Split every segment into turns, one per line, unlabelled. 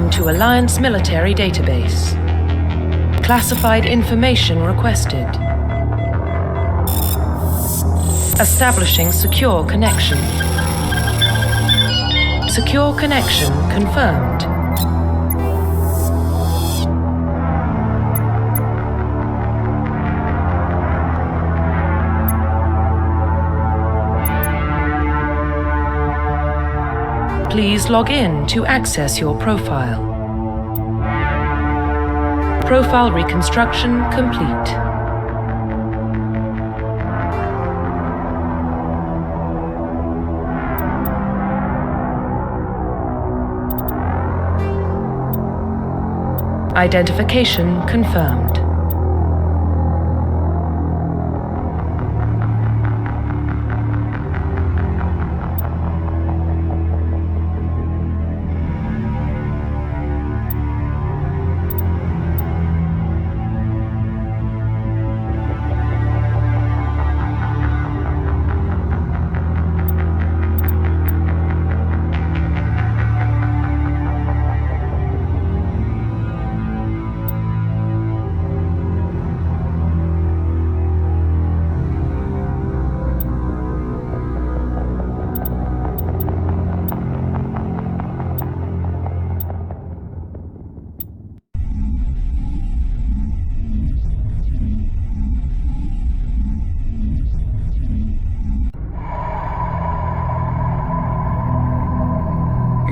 Connection to Alliance Military Database. Classified information requested. Establishing secure connection. Secure connection confirmed. Please log in to access your profile. Profile reconstruction complete. Identification confirmed.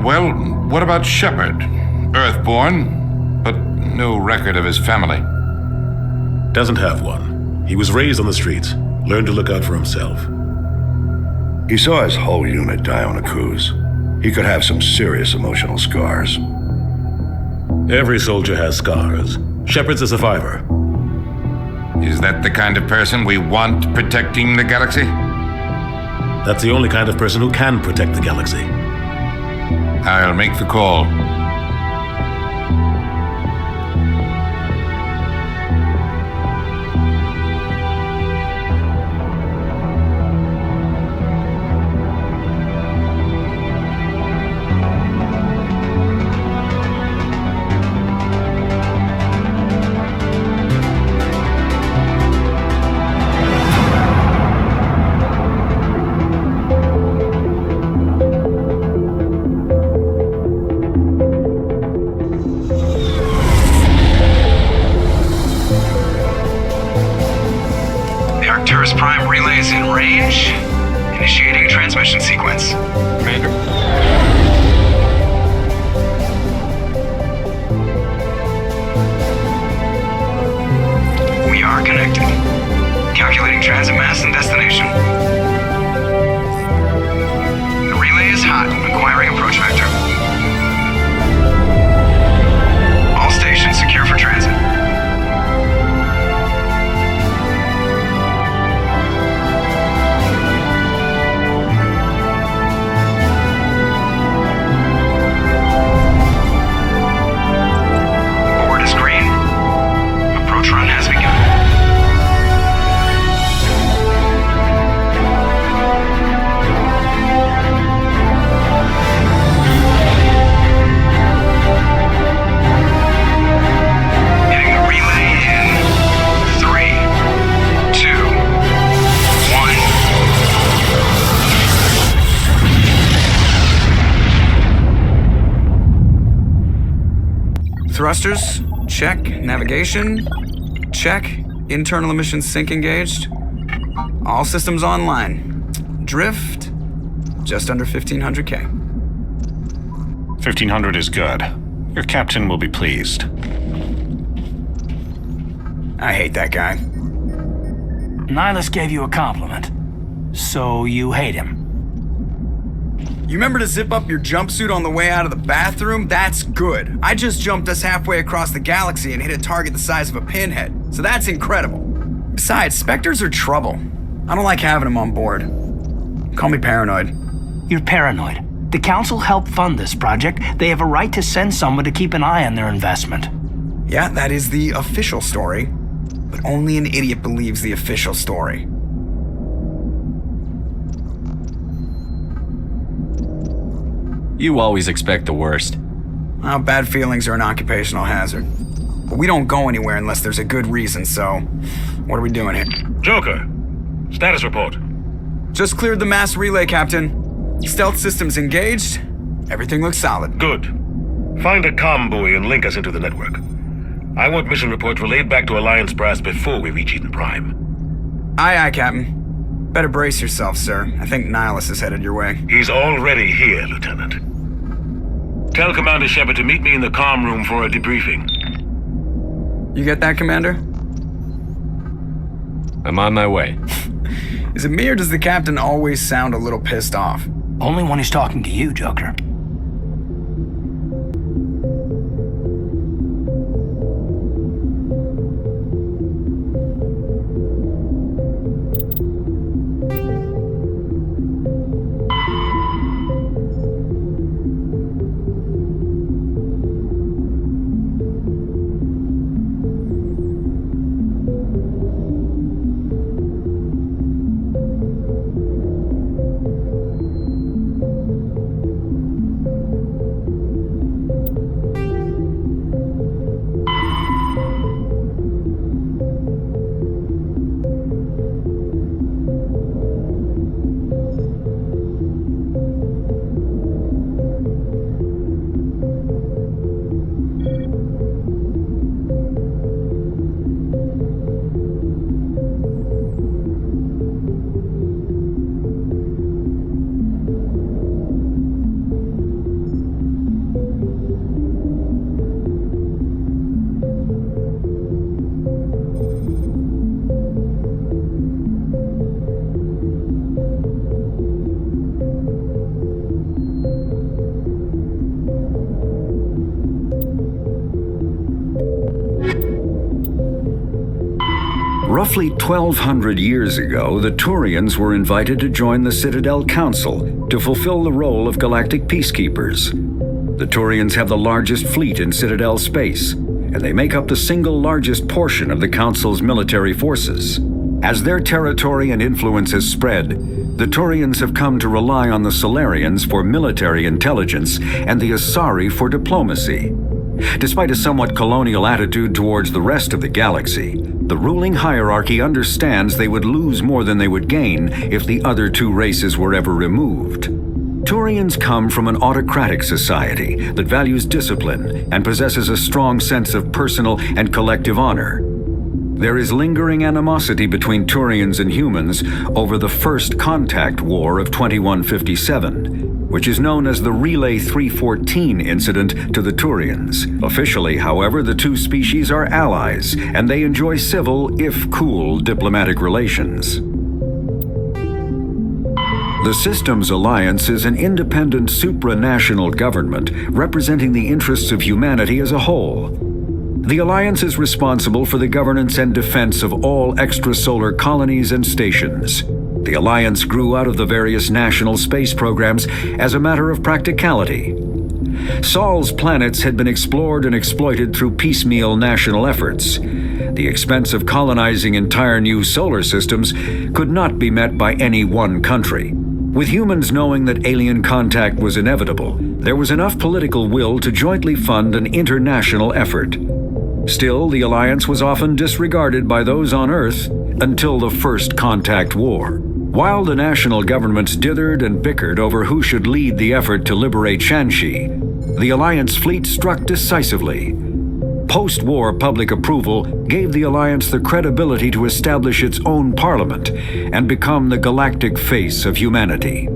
Well, what about Shepard? Earthborn, but no record of his family.
Doesn't have one. He was raised on the streets, learned to look out for himself.
He saw his whole unit die on a cruise. He could have some serious emotional scars.
Every soldier has scars. Shepard's a survivor.
Is that the kind of person we want protecting the galaxy?
That's the only kind of person who can protect the galaxy.
I'll make the call.
Prime relay is in range. Initiating transmission sequence.
Commander.
We are connected. Calculating transit mass and destination. The relay is hot. Acquiring approach vector. All stations secure for transit. Thrusters, check. Navigation, check. Internal emissions sync engaged. All systems online. Drift, just under 1500K.
1500 is good. Your captain will be pleased.
I hate that guy.
Nihilus gave you a compliment. So you hate him.
You remember to zip up your jumpsuit on the way out of the bathroom? That's good. I just jumped us halfway across the galaxy and hit a target the size of a pinhead, so that's incredible. Besides, Spectres are trouble. I don't like having them on board. Call me paranoid.
You're paranoid. The Council helped fund this project. They have a right to send someone to keep an eye on their investment.
Yeah, that is the official story. But only an idiot believes the official story.
You always expect the worst.
Well, bad feelings are an occupational hazard. But we don't go anywhere unless there's a good reason, so what are we doing here?
Joker, status report.
Just cleared the mass relay, Captain. Stealth systems engaged. Everything looks solid.
Good. Find a comm buoy and link us into the network. I want mission reports relayed back to Alliance brass before we reach Eden Prime.
Aye, aye, Captain. Better brace yourself, sir. I think Nihilus is headed your way.
He's already here, Lieutenant. Tell Commander Shepard to meet me in the comm room for a debriefing.
You get that, Commander?
I'm on my way.
Is it me or does the Captain always sound a little pissed off?
Only when he's talking to you, Joker.
Roughly 1,200 years ago, the Turians were invited to join the Citadel Council to fulfill the role of galactic peacekeepers. The Turians have the largest fleet in Citadel space, and they make up the single largest portion of the Council's military forces. As their territory and influence has spread, the Turians have come to rely on the Solarians for military intelligence and the Asari for diplomacy. Despite a somewhat colonial attitude towards the rest of the galaxy, the ruling hierarchy understands they would lose more than they would gain if the other two races were ever removed. Turians come from an autocratic society that values discipline and possesses a strong sense of personal and collective honor. There is lingering animosity between Turians and humans over the First Contact War of 2157, which is known as the Relay 314 incident to the Turians. Officially, however, the two species are allies, and they enjoy civil, if cool, diplomatic relations. The Systems Alliance is an independent supranational government representing the interests of humanity as a whole. The Alliance is responsible for the governance and defense of all extrasolar colonies and stations. The Alliance grew out of the various national space programs as a matter of practicality. Sol's planets had been explored and exploited through piecemeal national efforts. The expense of colonizing entire new solar systems could not be met by any one country. With humans knowing that alien contact was inevitable, there was enough political will to jointly fund an international effort. Still, the Alliance was often disregarded by those on Earth until the First Contact War. While the national governments dithered and bickered over who should lead the effort to liberate Shanxi, the Alliance fleet struck decisively. Post-war public approval gave the Alliance the credibility to establish its own parliament and become the galactic face of humanity.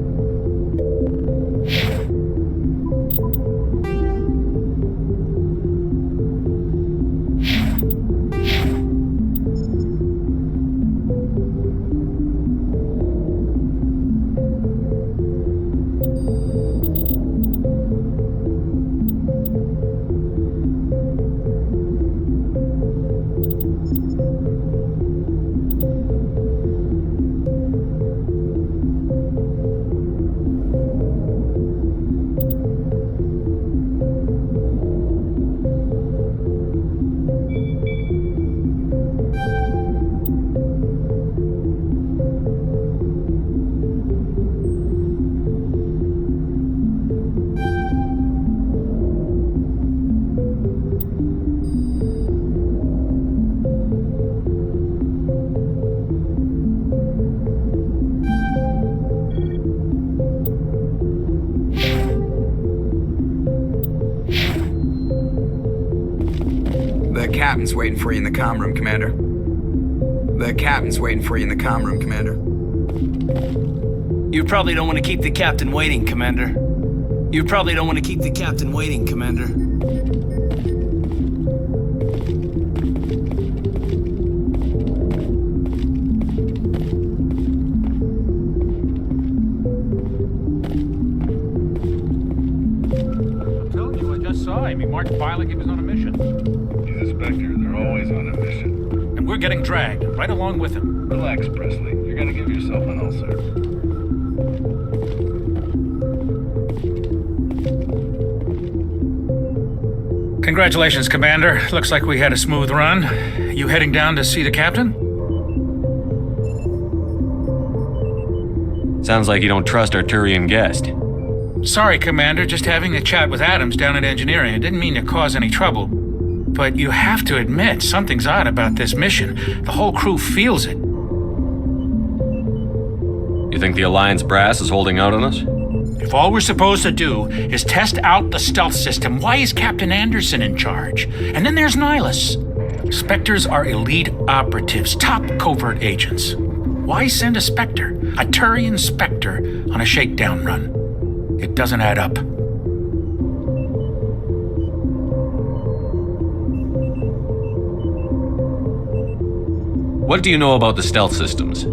captain's waiting for you in the comm room, Commander. The captain's waiting for you in the comm room, Commander.
You probably don't want to keep the captain waiting, Commander. You probably don't want to keep the captain waiting, Commander.
I'm telling you, I just saw him. He marched by like he was on a mission.
He's a Spectre. They're always on a mission.
And we're getting dragged, right along with him.
Relax, Presley. You're gonna give yourself an ulcer.
Congratulations, Commander. Looks like we had a smooth run. You heading down to see the captain?
Sounds like you don't trust our Turian guest.
Sorry, Commander. Just having a chat with Adams down at engineering. I didn't mean to cause any trouble. But you have to admit, something's odd about this mission. The whole crew feels it.
You think the Alliance brass is holding out on us?
If all we're supposed to do is test out the stealth system, why is Captain Anderson in charge? And then there's Nihilus. Spectres are elite operatives, top covert agents. Why send a Spectre, a Turian Spectre, on a shakedown run? It doesn't add up.
What do you know about the stealth systems?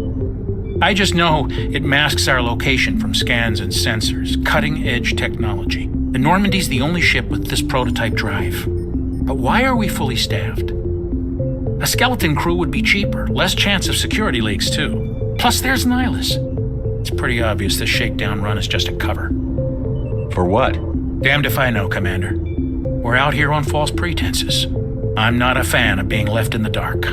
I just know it masks our location from scans and sensors, cutting-edge technology. The Normandy's the only ship with this prototype drive. But why are we fully staffed? A skeleton crew would be cheaper, less chance of security leaks too. Plus there's Nihilus. It's pretty obvious this shakedown run is just a cover.
For what?
Damned if I know, Commander. We're out here on false pretenses. I'm not a fan of being left in the dark.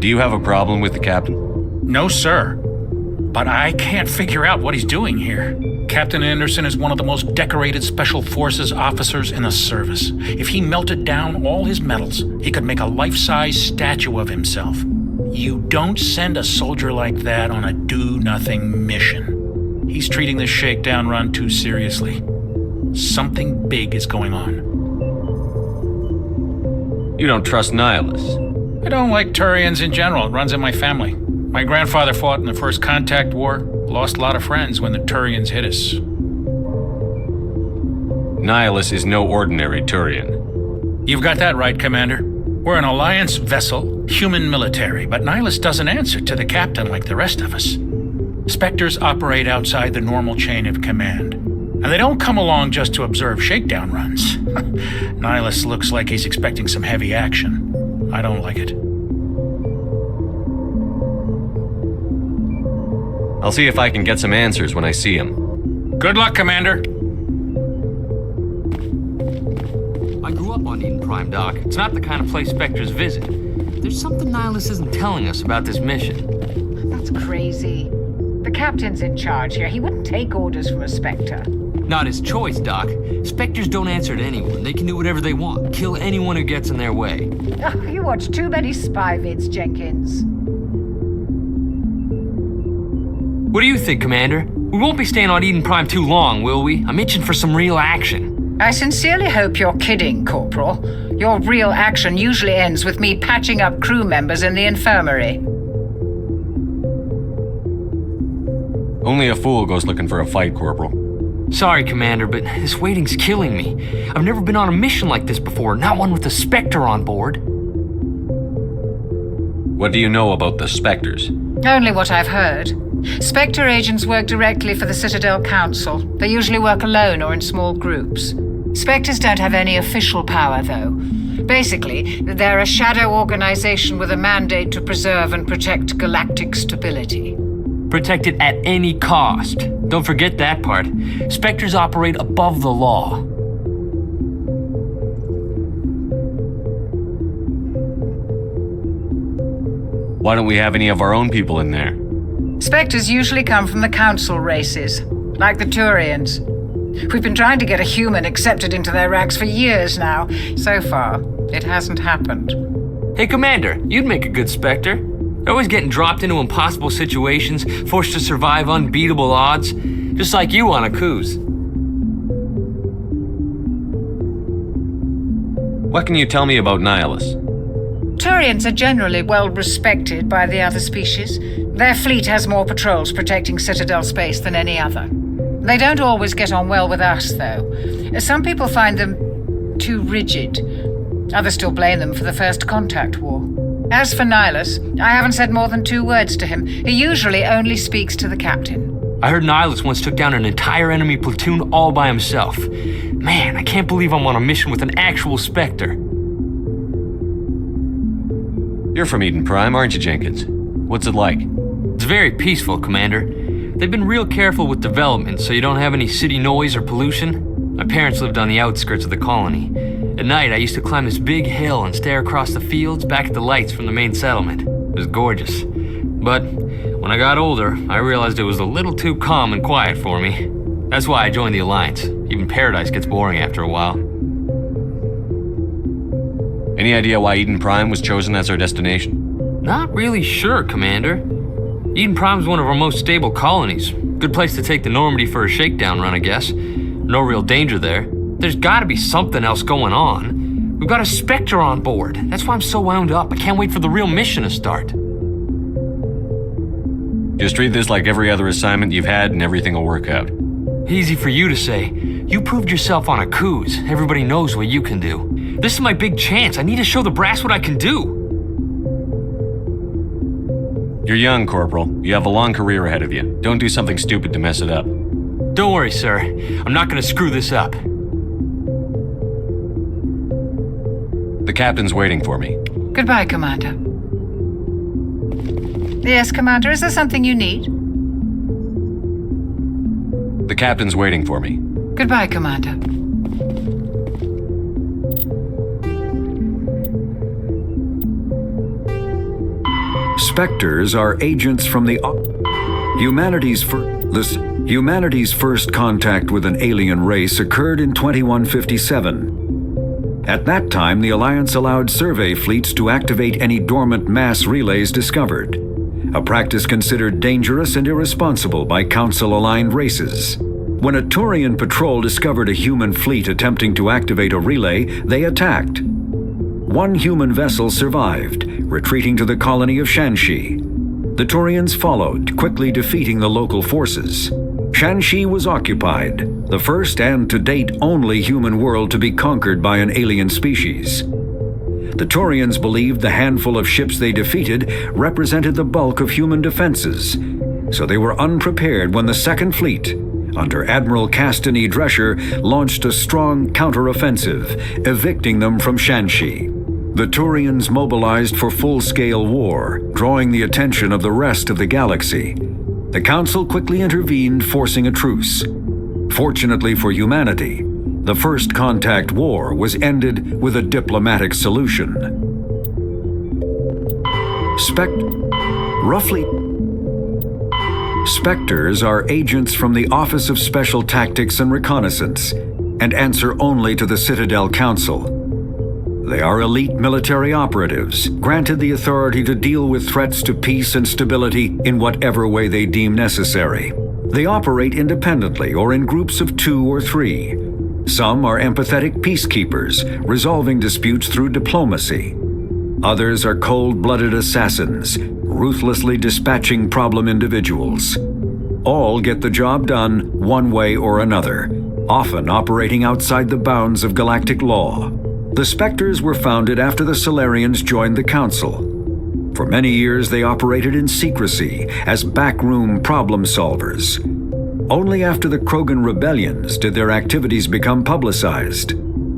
Do you have a problem with the captain?
No, sir. But I can't figure out what he's doing here. Captain Anderson is one of the most decorated Special Forces officers in the service. If he melted down all his medals, he could make a life-size statue of himself. You don't send a soldier like that on a do-nothing mission. He's treating this shakedown run too seriously. Something big is going on.
You don't trust Nihilus?
I don't like Turians in general. It runs in my family. My grandfather fought in the First Contact War, lost a lot of friends when the Turians hit us.
Nihilus is no ordinary Turian.
You've got that right, Commander. We're an Alliance vessel, human military, but Nihilus doesn't answer to the captain like the rest of us. Spectres operate outside the normal chain of command. And they don't come along just to observe shakedown runs. Nihilus looks like he's expecting some heavy action. I don't like it.
I'll see if I can get some answers when I see him.
Good luck, Commander.
I grew up on Eden Prime, Doc. It's not the kind of place Spectres visit. There's something Nihilus isn't telling us about this mission.
That's crazy. The captain's in charge here. He wouldn't take orders from a Spectre.
Not his choice, Doc. Spectres don't answer to anyone. They can do whatever they want. Kill anyone who gets in their way.
Oh, you watch too many spy vids, Jenkins.
What do you think, Commander? We won't be staying on Eden Prime too long, will we? I'm itching for some real action.
I sincerely hope you're kidding, Corporal. Your real action usually ends with me patching up crew members in the infirmary.
Only a fool goes looking for a fight, Corporal.
Sorry, Commander, but this waiting's killing me. I've never been on a mission like this before, not one with a Spectre on board.
What do you know about the Spectres?
Only what I've heard. Spectre agents work directly for the Citadel Council. They usually work alone or in small groups. Spectres don't have any official power, though. Basically, they're a shadow organization with a mandate to preserve and protect galactic stability.
Protect it at any cost. Don't forget that part. Spectres operate above the law.
Why don't we have any of our own people in there?
Spectres usually come from the Council races, like the Turians. We've been trying to get a human accepted into their ranks for years now. So far, it hasn't happened.
Hey, Commander, you'd make a good Spectre. They're always getting dropped into impossible situations, forced to survive unbeatable odds, just like you on a cruise.
What can you tell me about Nihilus?
Turians are generally well respected by the other species. Their fleet has more patrols protecting Citadel space than any other. They don't always get on well with us, though. Some people find them too rigid. Others still blame them for the First Contact War. As for Nihilus, I haven't said more than 2 words to him. He usually only speaks to the captain.
I heard Nihilus once took down an entire enemy platoon all by himself. Man, I can't believe I'm on a mission with an actual Spectre.
You're from Eden Prime, aren't you, Jenkins? What's it like?
It's very peaceful, Commander. They've been real careful with development, so you don't have any city noise or pollution. My parents lived on the outskirts of the colony. At night, I used to climb this big hill and stare across the fields back at the lights from the main settlement. It was gorgeous. But when I got older, I realized it was a little too calm and quiet for me. That's why I joined the Alliance. Even Paradise gets boring after a while.
Any idea why Eden Prime was chosen as our destination?
Not really sure, Commander. Eden Prime's one of our most stable colonies. Good place to take the Normandy for a shakedown run, I guess. No real danger there. There's gotta be something else going on. We've got a Spectre on board. That's why I'm so wound up. I can't wait for the real mission to start.
Just treat this like every other assignment you've had and everything will work out.
Easy for you to say. You proved yourself on a cruise. Everybody knows what you can do. This is my big chance. I need to show the brass what I can do.
You're young, Corporal. You have a long career ahead of you. Don't do something stupid to mess it up.
Don't worry, sir. I'm not gonna screw this up.
The captain's waiting for me.
Goodbye, Commander. Yes, Commander, is there something you need?
The captain's waiting for me.
Goodbye, Commander.
Spectres are agents from the humanity's first contact with an alien race occurred in 2157. At that time, the Alliance allowed survey fleets to activate any dormant mass relays discovered, a practice considered dangerous and irresponsible by Council-aligned races. When a Turian patrol discovered a human fleet attempting to activate a relay, they attacked. One human vessel survived, retreating to the colony of Shanxi. The Turians followed, quickly defeating the local forces. Shanxi was occupied, the first and to date only human world to be conquered by an alien species. The Turians believed the handful of ships they defeated represented the bulk of human defenses, so they were unprepared when the Second Fleet, under Admiral Castany Drescher, launched a strong counteroffensive, evicting them from Shanxi. The Turians mobilized for full-scale war, drawing the attention of the rest of the galaxy. The Council quickly intervened, forcing a truce. Fortunately for humanity, the First Contact War was ended with a diplomatic solution. Spectres are agents from the Office of Special Tactics and Reconnaissance, and answer only to the Citadel Council. They are elite military operatives, granted the authority to deal with threats to peace and stability in whatever way they deem necessary. They operate independently or in groups of 2 or 3. Some are empathetic peacekeepers, resolving disputes through diplomacy. Others are cold-blooded assassins, ruthlessly dispatching problem individuals. All get the job done one way or another, often operating outside the bounds of galactic law. The Spectres were founded after the Solarians joined the Council. For many years they operated in secrecy as backroom problem solvers. Only after the Krogan rebellions did their activities become publicized.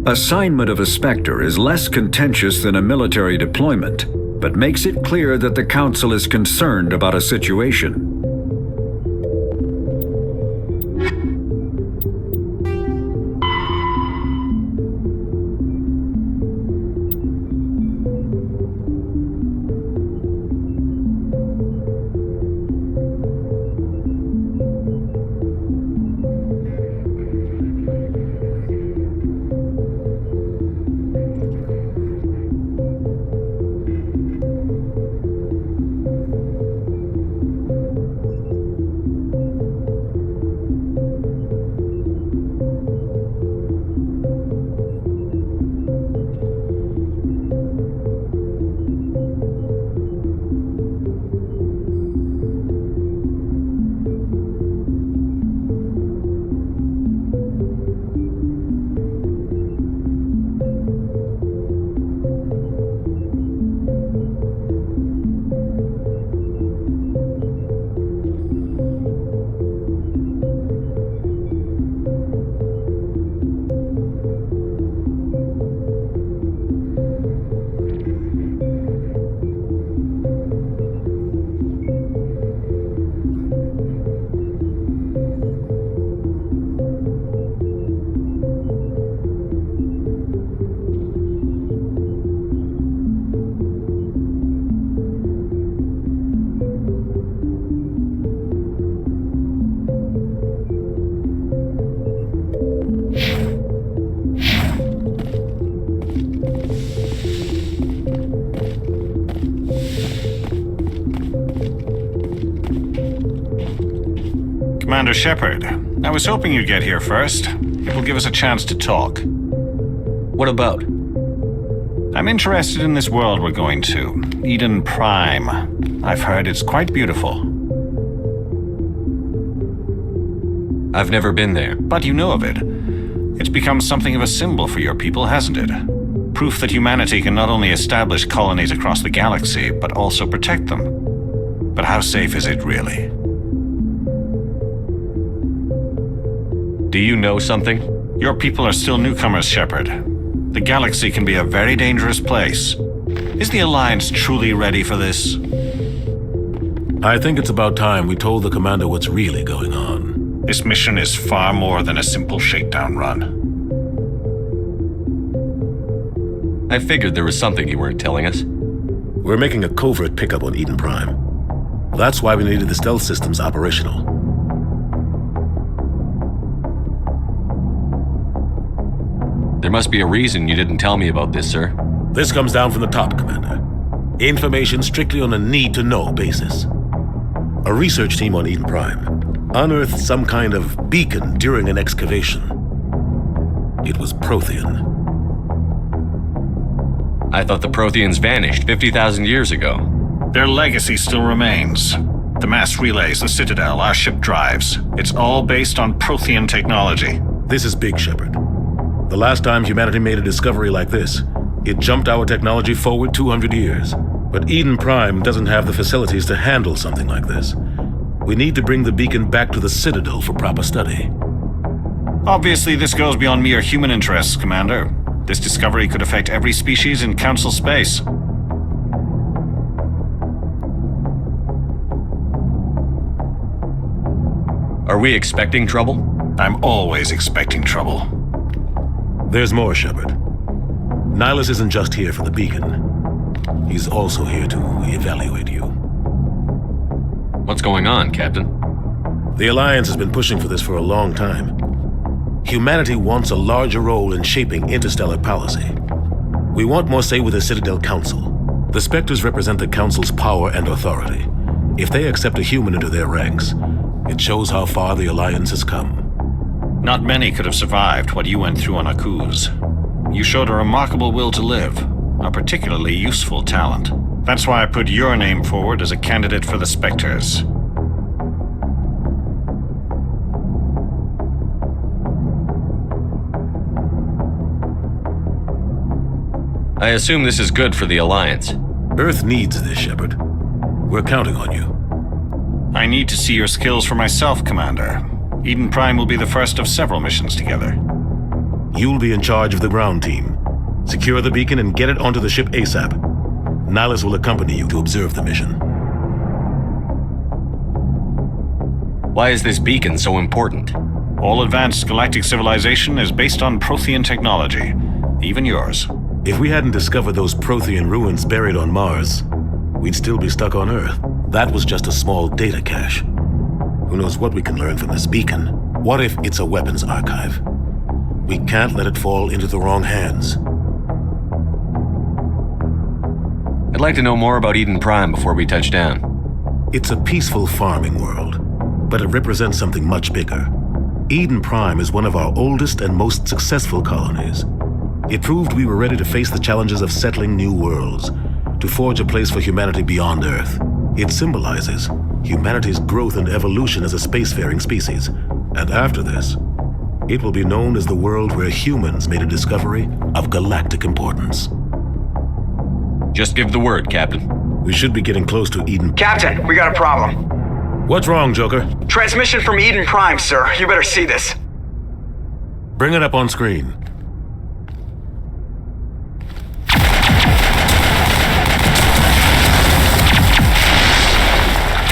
Assignment of a Spectre is less contentious than a military deployment, but makes it clear that the Council is concerned about a situation.
Commander Shepard, I was hoping you'd get here first. It will give us a chance to talk.
What about?
I'm interested in this world we're going to, Eden Prime. I've heard it's quite beautiful.
I've never been there.
But you know of it. It's become something of a symbol for your people, hasn't it? Proof that humanity can not only establish colonies across the galaxy, but also protect them. But how safe is it really?
Do you know something?
Your people are still newcomers, Shepard. The galaxy can be a very dangerous place. Is the Alliance truly ready for this?
I think it's about time we told the Commander what's really going on.
This mission is far more than a simple shakedown run.
I figured there was something you weren't telling us.
We're making a covert pickup on Eden Prime. That's why we needed the stealth systems operational.
There must be a reason you didn't tell me about this, sir.
This comes down from the top, Commander. Information strictly on a need-to-know basis. A research team on Eden Prime unearthed some kind of beacon during an excavation. It was Prothean.
I thought the Protheans vanished 50,000 years ago.
Their legacy still remains. The mass relays, the Citadel, our ship drives. It's all based on Prothean technology.
This is big, Shepard. The last time humanity made a discovery like this, it jumped our technology forward 200 years. But Eden Prime doesn't have the facilities to handle something like this. We need to bring the beacon back to the Citadel for proper study.
Obviously, this goes beyond mere human interests, Commander. This discovery could affect every species in Council space.
Are we expecting trouble?
I'm always expecting trouble.
There's more, Shepard. Nihilus isn't just here for the beacon. He's also here to evaluate you.
What's going on, Captain?
The Alliance has been pushing for this for a long time. Humanity wants a larger role in shaping interstellar policy. We want more say with the Citadel Council. The Spectres represent the Council's power and authority. If they accept a human into their ranks, it shows how far the Alliance has come.
Not many could have survived what you went through on Akuz. You showed a remarkable will to live, a particularly useful talent. That's why I put your name forward as a candidate for the Spectres.
I assume this is good for the Alliance.
Earth needs this, Shepard. We're counting on you.
I need to see your skills for myself, Commander. Eden Prime will be the first of several missions together.
You'll be in charge of the ground team. Secure the beacon and get it onto the ship ASAP. Nihilus will accompany you to observe the mission.
Why is this beacon so important?
All advanced galactic civilization is based on Prothean technology, even yours.
If we hadn't discovered those Prothean ruins buried on Mars, we'd still be stuck on Earth. That was just a small data cache. Who knows what we can learn from this beacon? What if it's a weapons archive? We can't let it fall into the wrong hands.
I'd like to know more about Eden Prime before we touch down.
It's a peaceful farming world, but it represents something much bigger. Eden Prime is one of our oldest and most successful colonies. It proved we were ready to face the challenges of settling new worlds, to forge a place for humanity beyond Earth. It symbolizes humanity's growth and evolution as a spacefaring species. And after this, it will be known as the world where humans made a discovery of galactic importance.
Just give the word, Captain.
We should be getting close to Eden.
Captain, we got a problem.
What's wrong, Joker?
Transmission from Eden Prime, sir. You better see this.
Bring it up on screen.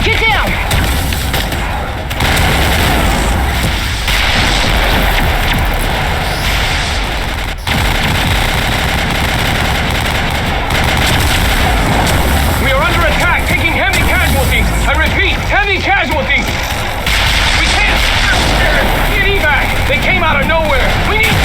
Get down!
We are under attack, taking heavy casualties. I repeat, heavy casualties. We can't. Need evac. They came out of nowhere. We need.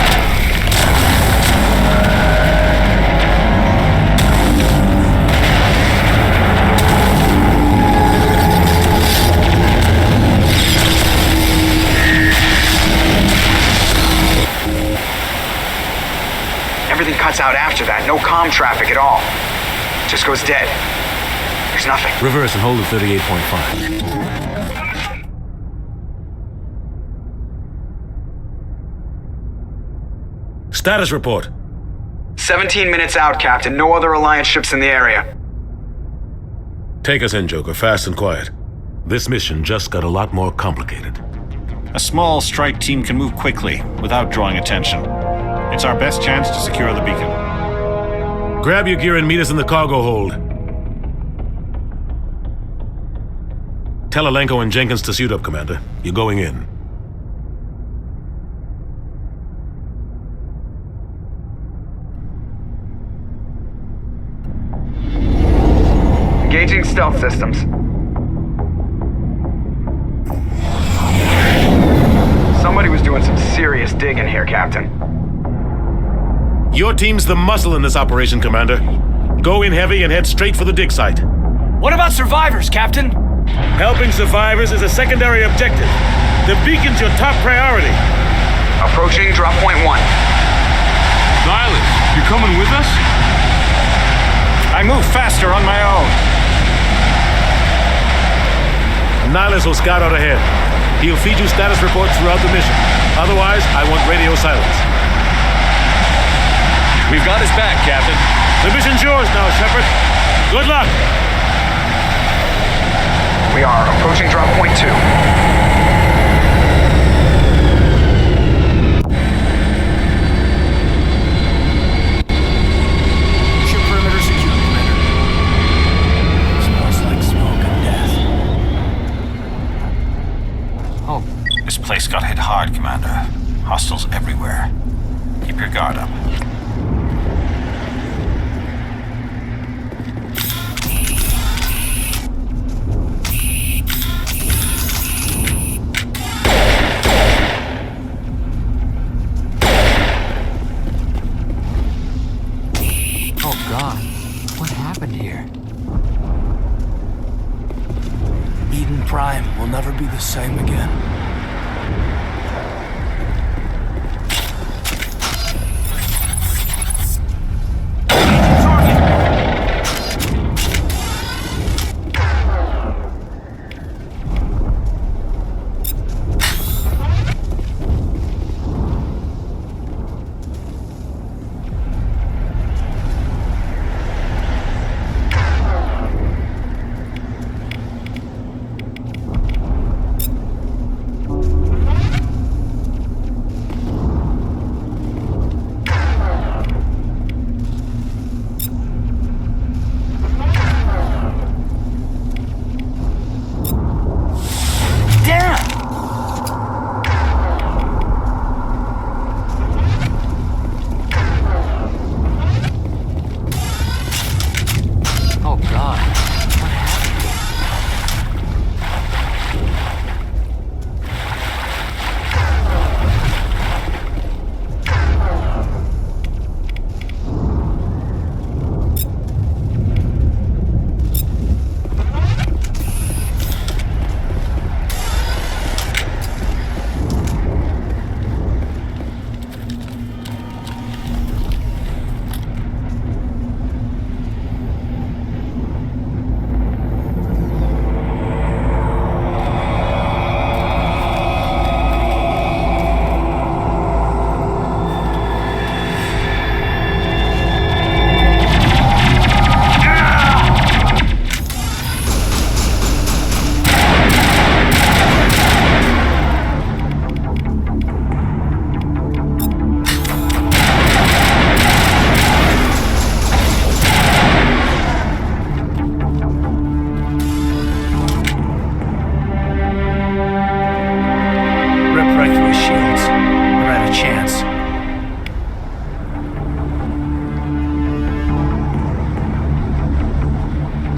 astronauts out after that. No comm traffic at all. Just goes dead. There's nothing.
Reverse and hold at 38.5. Status report.
17 minutes out, Captain. No other Alliance ships in the area.
Take us in, Joker, fast and quiet. This mission just got a lot more complicated.
A small strike team can move quickly, without drawing attention. It's our best chance to secure the beacon.
Grab your gear and meet us in the cargo hold. Tell Alenko and Jenkins to suit up, Commander. You're going in.
Engaging stealth systems. Somebody was doing some serious digging here, Captain.
Your team's the muscle in this operation, Commander. Go in heavy and head straight for the dig site.
What about survivors, Captain?
Helping survivors is a secondary objective. The beacon's your top priority.
Approaching drop point 1.
Nihilus, you coming with us?
I move faster on my own.
Nihilus will scout out ahead. He'll feed you status reports throughout the mission. Otherwise, I want radio silence.
We've got his back, Captain.
The mission's yours now, Shepard. Good luck.
We are approaching drop point 2.
Ship perimeter secure, Commander. Smells like smoke and death.
Oh, this place got hit hard, Commander. Hostiles everywhere. Keep your guard up.
Oh God, what happened here?
Eden Prime will never be the same again.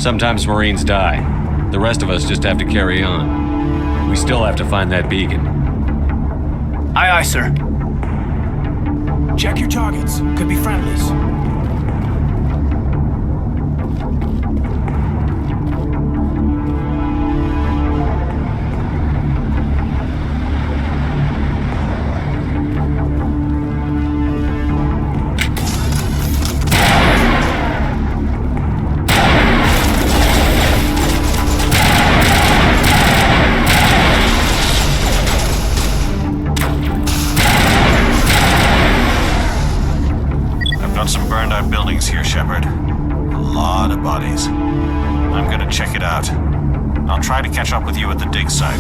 Sometimes Marines die. The rest of us just have to carry on. We still have to find that beacon.
Aye, aye, sir. Check your targets. Could be friendlies.
and check it out. I'll try to catch up with you at the dig site.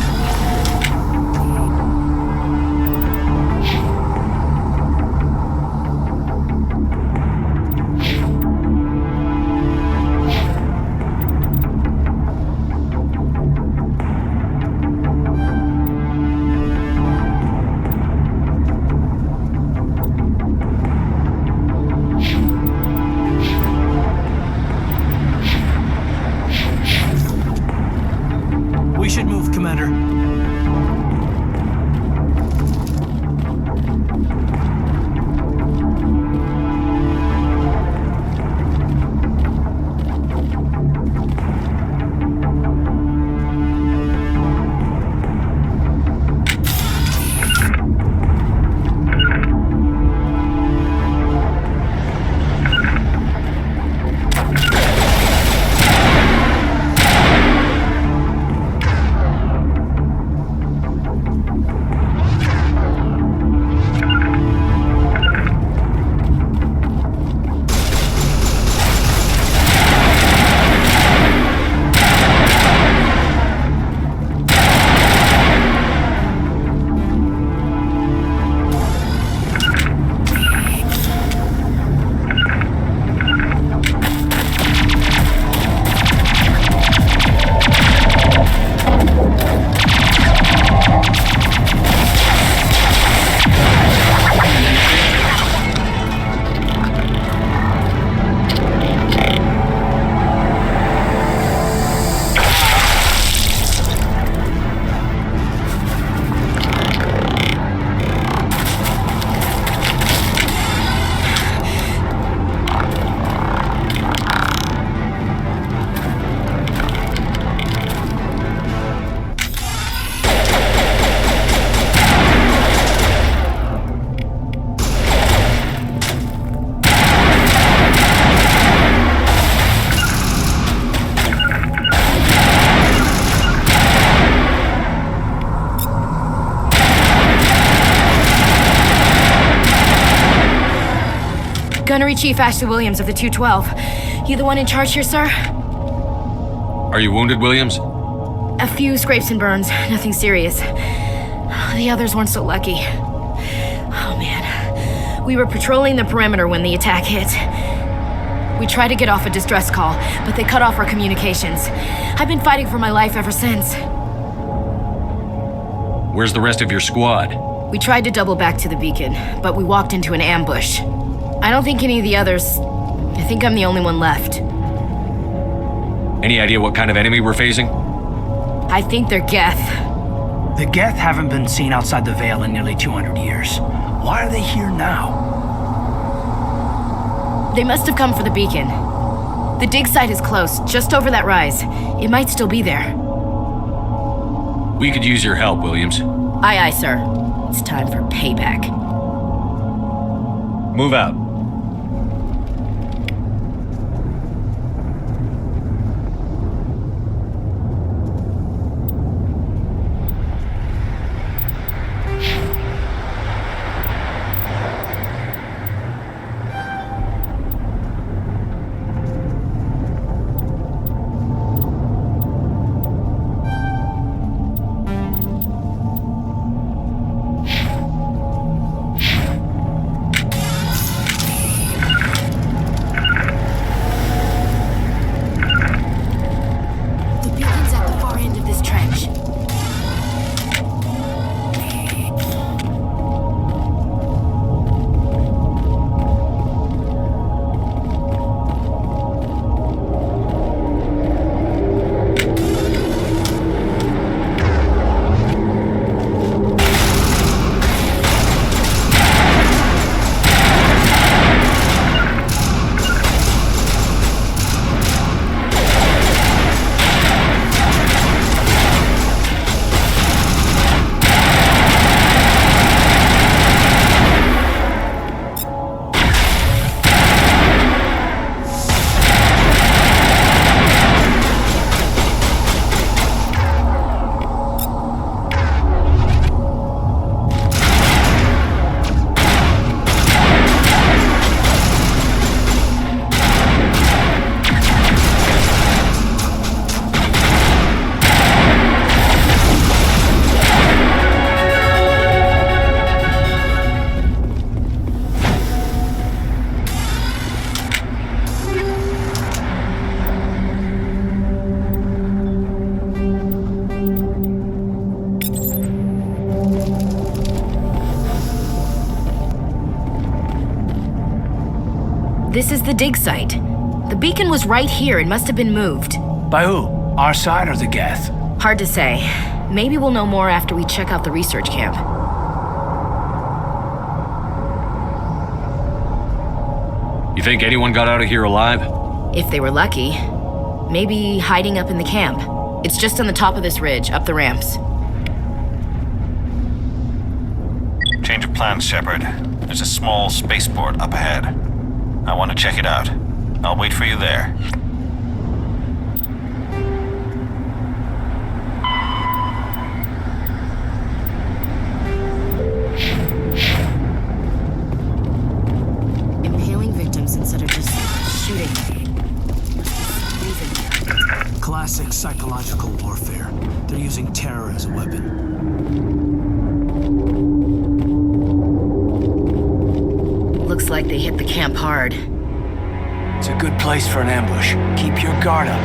We should move, Commander.
Gunnery Chief Ashley Williams of the 212. You the one in charge here, sir?
Are you wounded, Williams?
A few scrapes and burns, nothing serious. The others weren't so lucky. Oh man. We were patrolling the perimeter when the attack hit. We tried to get off a distress call, but they cut off our communications. I've been fighting for my life ever since.
Where's the rest of your squad?
We tried to double back to the beacon, but we walked into an ambush. I don't think any of the others... I think I'm the only one left.
Any idea what kind of enemy we're facing?
I think they're Geth.
The Geth haven't been seen outside the Veil in nearly 200 years. Why are they here now?
They must have come for the beacon. The dig site is close, just over that rise. It might still be there.
We could use your help, Williams.
Aye, aye, sir. It's time for payback.
Move out.
This is the dig site. The beacon was right here and must have been moved.
By who? Our side or the Geth?
Hard to say. Maybe we'll know more after we check out the research camp.
You think anyone got out of here alive?
If they were lucky. Maybe hiding up in the camp. It's just on the top of this ridge, up the ramps.
Change of plans, Shepard. There's a small spaceport up ahead. I want to check it out. I'll wait for you there.
Impaling victims instead of just shooting.
Classic psychological warfare. They're using terror as a weapon.
Looks like they hit the camp hard.
It's a good place for an ambush. Keep your guard up.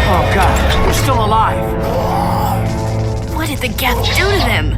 Oh God, we're still alive.
What did the Geth do to them?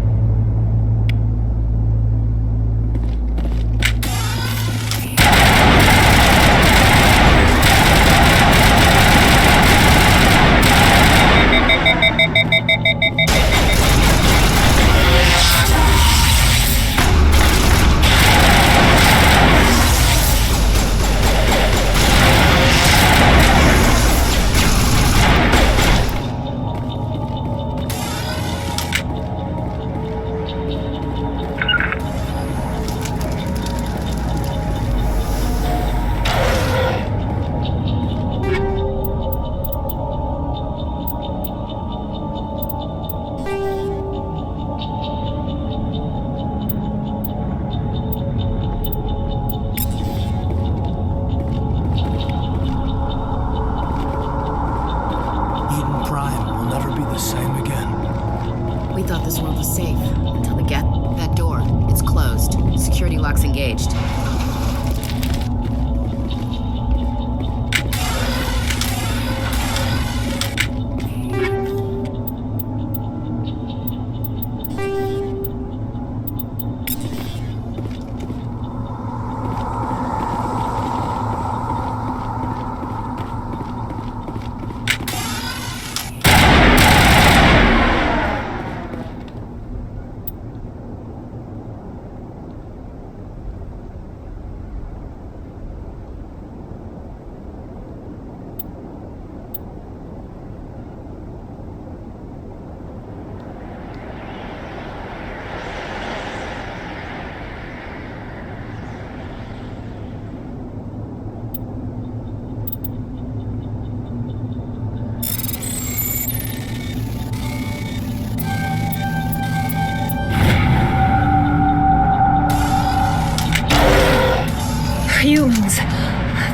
Humans.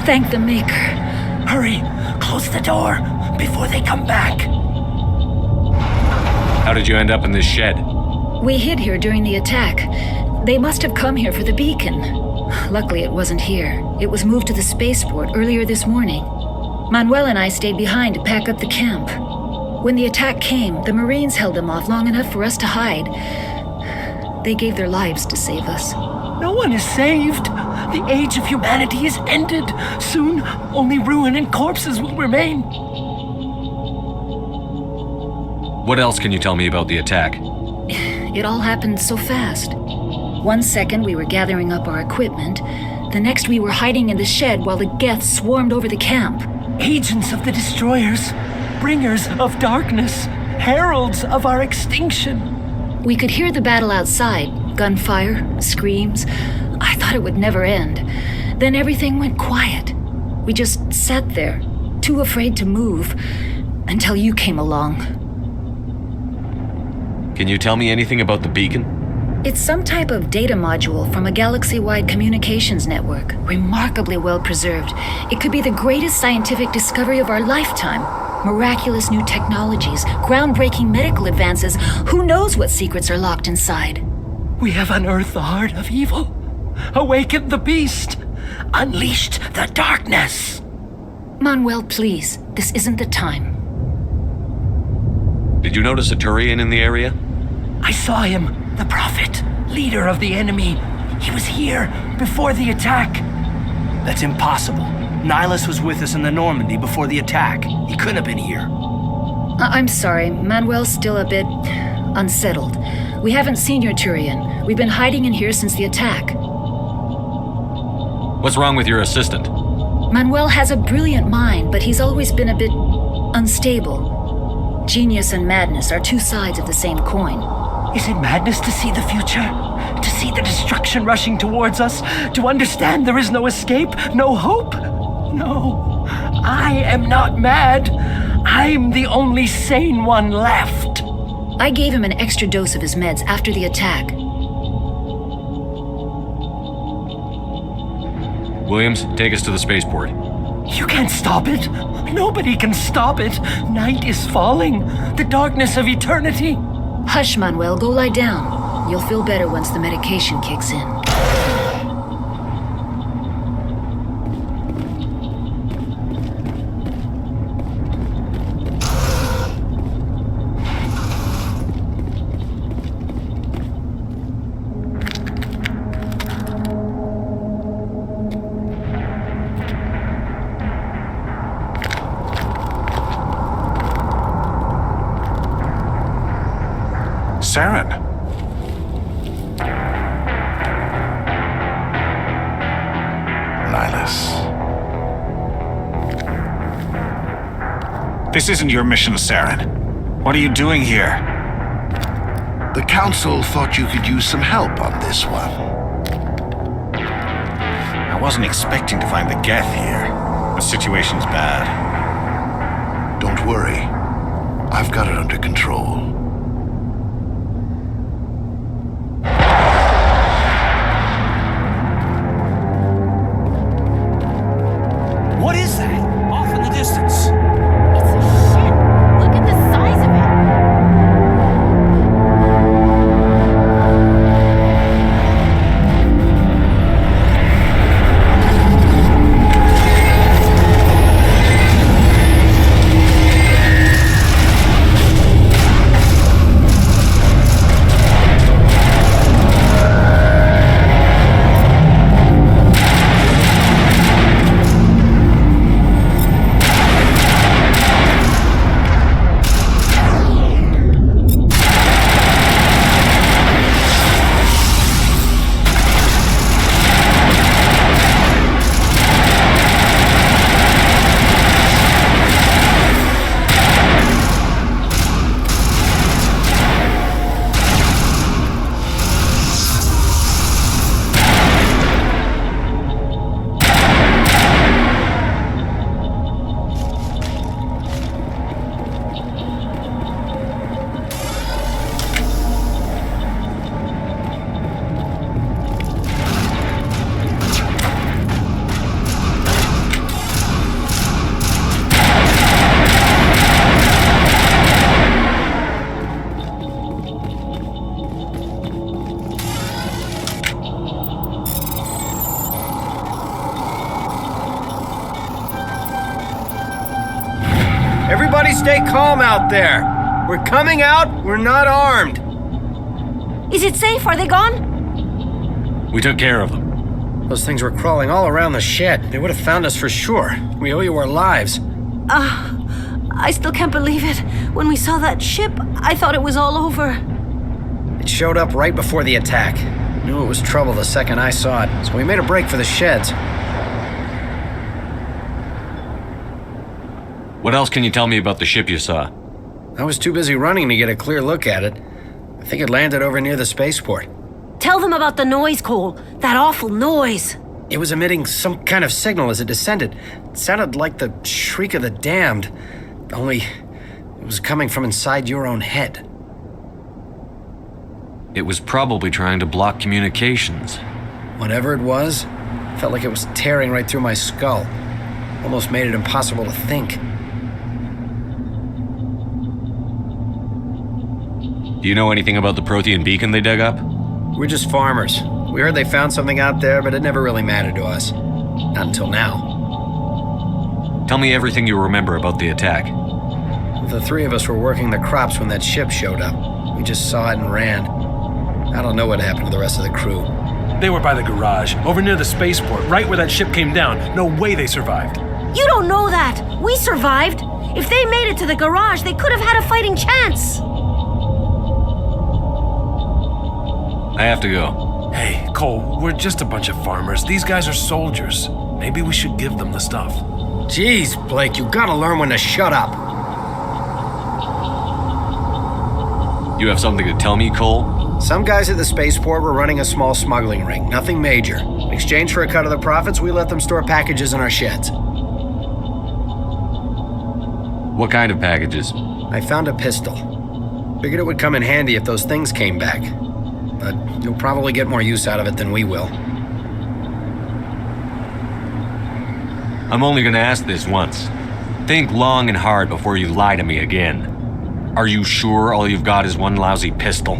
Thank the Maker. Hurry, close the door before they come back.
How did you end up in this shed?
We hid here during the attack. They must have come here for the beacon. Luckily, it wasn't here. It was moved to the spaceport earlier this morning. Manuel and I stayed behind to pack up the camp. When the attack came, the Marines held them off long enough for us to hide. They gave their lives to save us.
No one is saved. The age of humanity is ended. Soon, only ruin and corpses will remain.
What else can you tell me about the attack?
It all happened so fast. 1 second we were gathering up our equipment. The next we were hiding in the shed while the Geth swarmed over the camp.
Agents of the Destroyers. Bringers of darkness. Heralds of our extinction.
We could hear the battle outside. Gunfire, screams. I thought it would never end. Then everything went quiet. We just sat there, too afraid to move, until you came along.
Can you tell me anything about the beacon?
It's some type of data module from a galaxy-wide communications network, remarkably well preserved. It could be the greatest scientific discovery of our lifetime. Miraculous new technologies, groundbreaking medical advances. Who knows what secrets are locked inside?
We have unearthed the heart of evil, awakened the beast, unleashed the darkness.
Manuel, please, this isn't the time.
Did you notice a Turian in the area?
I saw him, the Prophet, leader of the enemy. He was here before the attack. That's impossible. Nihilus was with us in the Normandy before the attack. He couldn't have been here.
I'm sorry, Manuel's still a bit unsettled. We haven't seen your Turian. We've been hiding in here since the attack.
What's wrong with your assistant?
Manuel has a brilliant mind, but he's always been a bit unstable. Genius and madness are two sides of the same coin.
Is it madness to see the future? To see the destruction rushing towards us? To understand there is no escape? No hope? No. I am not mad. I'm the only sane one left.
I gave him an extra dose of his meds after the attack.
Williams, take us to the spaceport.
You can't stop it. Nobody can stop it. Night is falling. The darkness of eternity.
Hush, Manuel. Go lie down. You'll feel better once the medication kicks in.
Saren. Nihilus.
This isn't your mission, Saren. What are you doing here?
The Council thought you could use some help on this one.
I wasn't expecting to find the Geth here. The situation's bad.
Don't worry. I've got it under control.
What is that? Off in the distance.
It's a ship. Look at the size of it.
Everybody stay calm out there. We're coming out, we're not armed.
Is it safe? Are they gone?
We took care of them.
Those things were crawling all around the shed. They would have found us for sure. We owe you our lives.
I still can't believe it. When we saw that ship, I thought it was all over.
It showed up right before the attack. Knew it was trouble the second I saw it, so we made a break for the sheds.
What else can you tell me about the ship you saw?
I was too busy running to get a clear look at it. I think it landed over near the spaceport.
Tell them about the noise, Cole. That awful noise.
It was emitting some kind of signal as it descended. It sounded like the shriek of the damned, only it was coming from inside your own head.
It was probably trying to block communications.
Whatever it was, felt like it was tearing right through my skull. Almost made it impossible to think.
Do you know anything about the Prothean beacon they dug up?
We're just farmers. We heard they found something out there, but it never really mattered to us. Not until now.
Tell me everything you remember about the attack.
The three of us were working the crops when that ship showed up. We just saw it and ran. I don't know what happened to the rest of the crew.
They were by the garage, over near the spaceport, right where that ship came down. No way they survived.
You don't know that! We survived! If they made it to the garage, they could have had a fighting chance!
I have to go.
Hey, Cole, we're just a bunch of farmers. These guys are soldiers. Maybe we should give them the stuff.
Jeez, Blake, you gotta learn when to shut up.
You have something to tell me, Cole?
Some guys at the spaceport were running a small smuggling ring, nothing major. In exchange for a cut of the profits, we let them store packages in our sheds.
What kind of packages?
I found a pistol. Figured it would come in handy if those things came back. But you'll probably get more use out of it than we will.
I'm only gonna ask this once. Think long and hard before you lie to me again. Are you sure all you've got is one lousy pistol?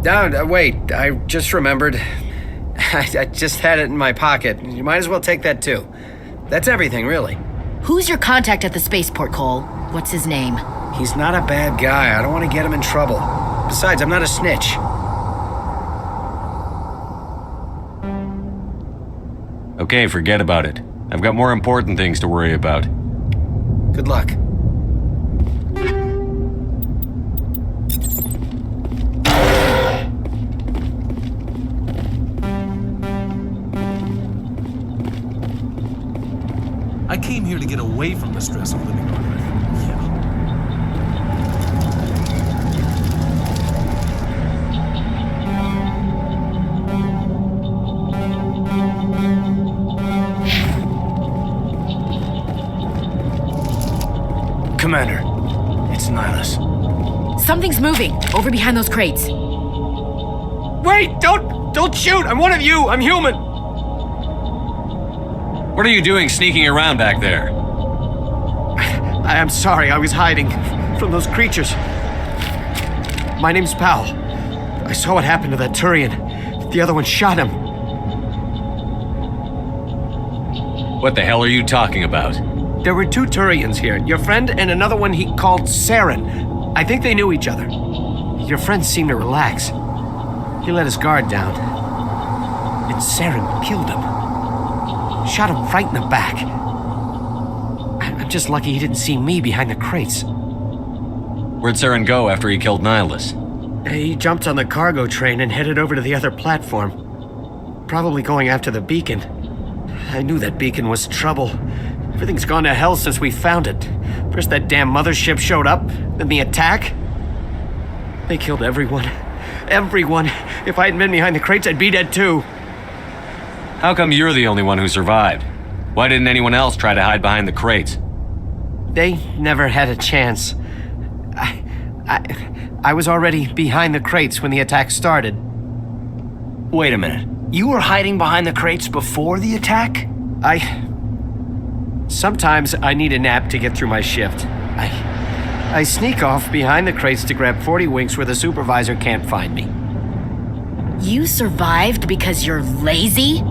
No, wait, I just remembered. I just had it in my pocket. You might as well take that too. That's everything, really.
Who's your contact at the spaceport, Cole? What's his name?
He's not a bad guy. I don't want to get him in trouble. Besides, I'm not a snitch.
Okay, forget about it. I've got more important things to worry about.
Good luck.
I came here to get away from the stress of living on Earth.
Commander, it's Nihilus.
Something's moving, over behind those crates.
Wait, don't shoot! I'm one of you! I'm human!
What are you doing sneaking around back there?
I'm sorry, I was hiding from those creatures. My name's Powell. I saw what happened to that Turian. The other one shot him.
What the hell are you talking about?
There were two Turians here, your friend and another one he called Saren. I think they knew each other. Your friend seemed to relax. He let his guard down. And Saren killed him. Shot him right in the back. I'm just lucky he didn't see me behind the crates.
Where'd Saren go after he killed Nihilus?
He jumped on the cargo train and headed over to the other platform. Probably going after the beacon. I knew that beacon was trouble. Everything's gone to hell since we found it. First that damn mothership showed up, then the attack. They killed everyone. Everyone. If I hadn't been behind the crates, I'd be dead too.
How come you're the only one who survived? Why didn't anyone else try to hide behind the crates?
They never had a chance. I was already behind the crates when the attack started.
Wait a minute. You were hiding behind the crates before the attack?
Sometimes I need a nap to get through my shift. I sneak off behind the crates to grab 40 winks where the supervisor can't find me.
You survived because you're lazy?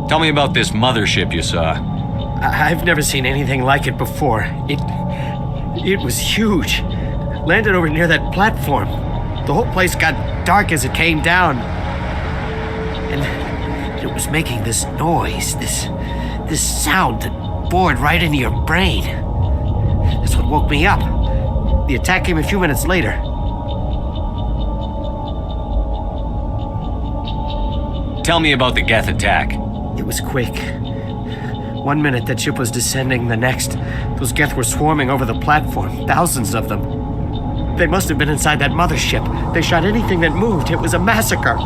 Tell me about this mothership you saw.
I've never seen anything like it before. It was huge. Landed over near that platform. The whole place got dark as it came down. And it was making this noise, this sound that bored right into your brain. That's what woke me up. The attack came a few minutes later.
Tell me about the Geth attack.
It was quick. 1 minute that ship was descending, the next, those Geth were swarming over the platform, thousands of them. They must have been inside that mothership. They shot anything that moved. It was a massacre.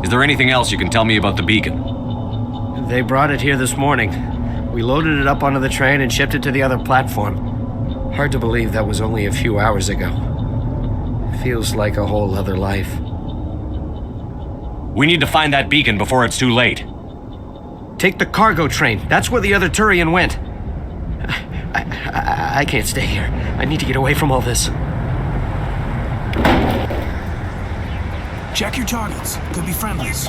Is there anything else you can tell me about the beacon?
They brought it here this morning. We loaded it up onto the train and shipped it to the other platform. Hard to believe that was only a few hours ago. Feels like a whole other life.
We need to find that beacon before it's too late.
Take the cargo train. That's where the other Turian went. I can't stay here. I need to get away from all this.
Check your targets. Could be friendlies.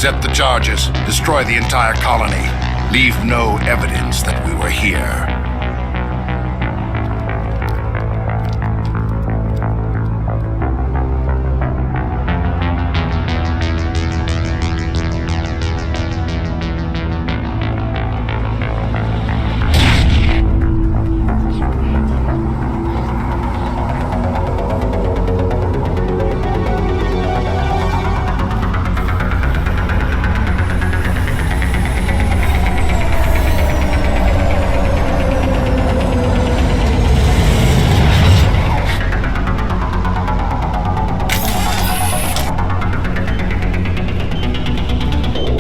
Set the charges. Destroy the entire colony. Leave no evidence that we were here.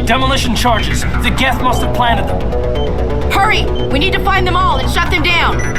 Demolition charges. The Geth must have planted them.
Hurry! We need to find them all and shut them down!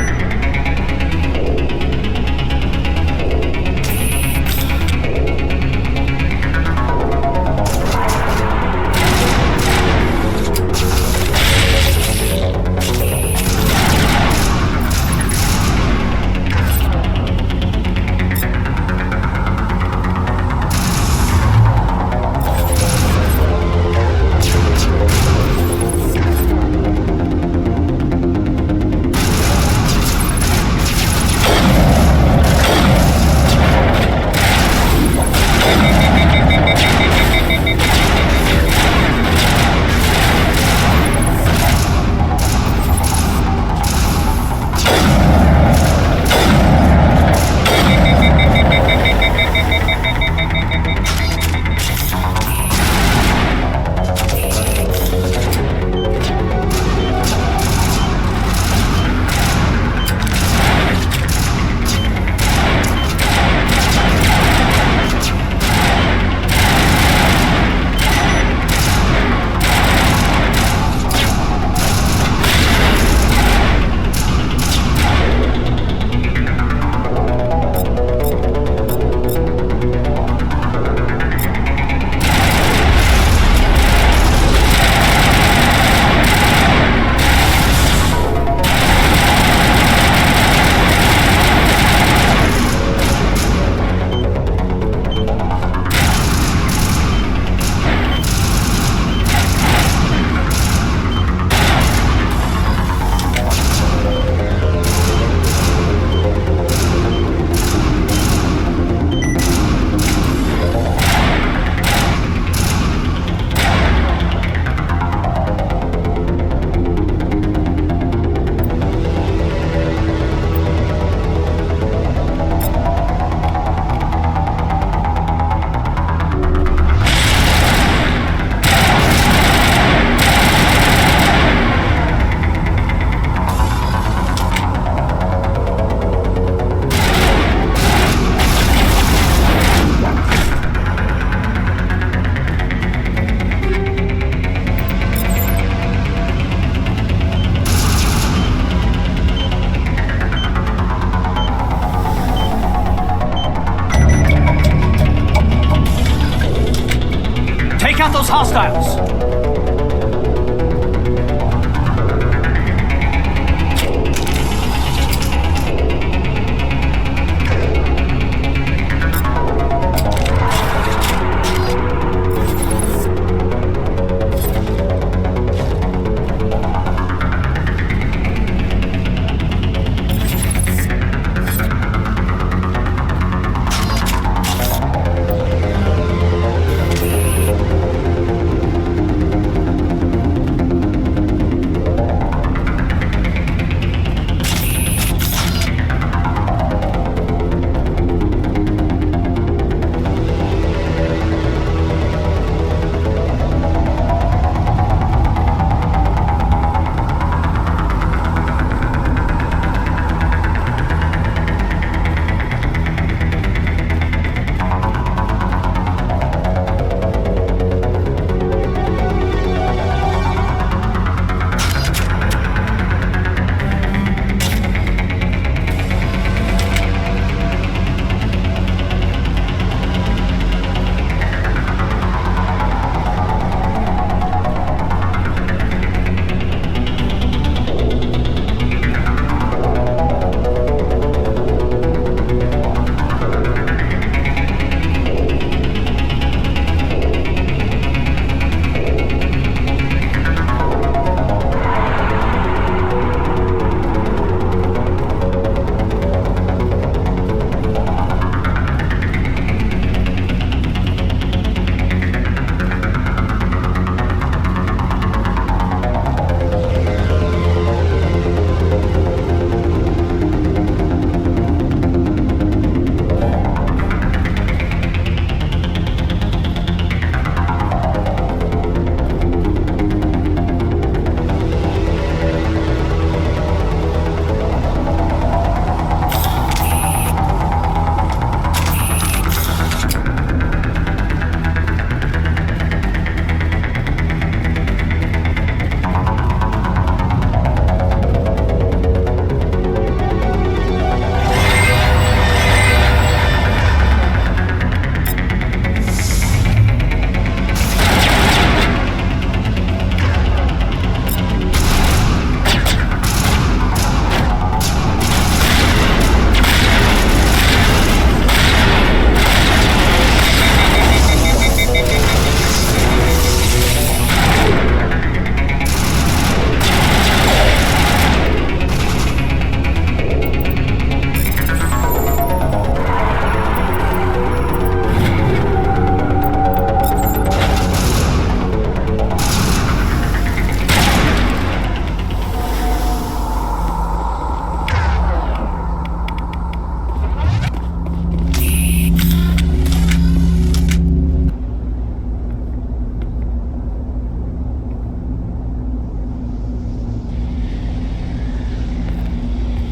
hostiles!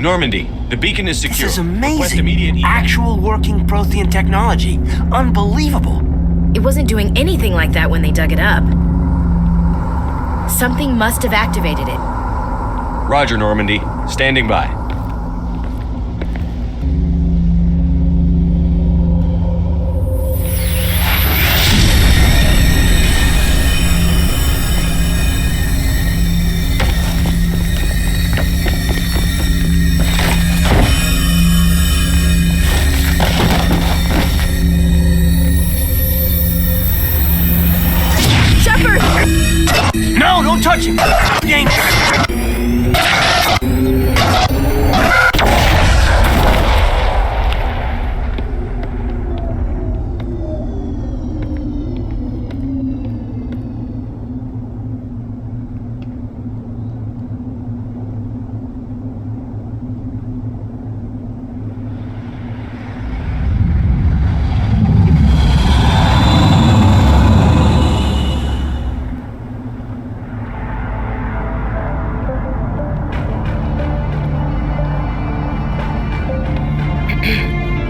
Normandy, the beacon is secure.
This is
Request
amazing.
immediate
Actual working Prothean technology. Unbelievable.
It wasn't doing anything like that when they dug it up. Something must have activated it.
Roger, Normandy. Standing by.
No, don't touch him! Dangerous!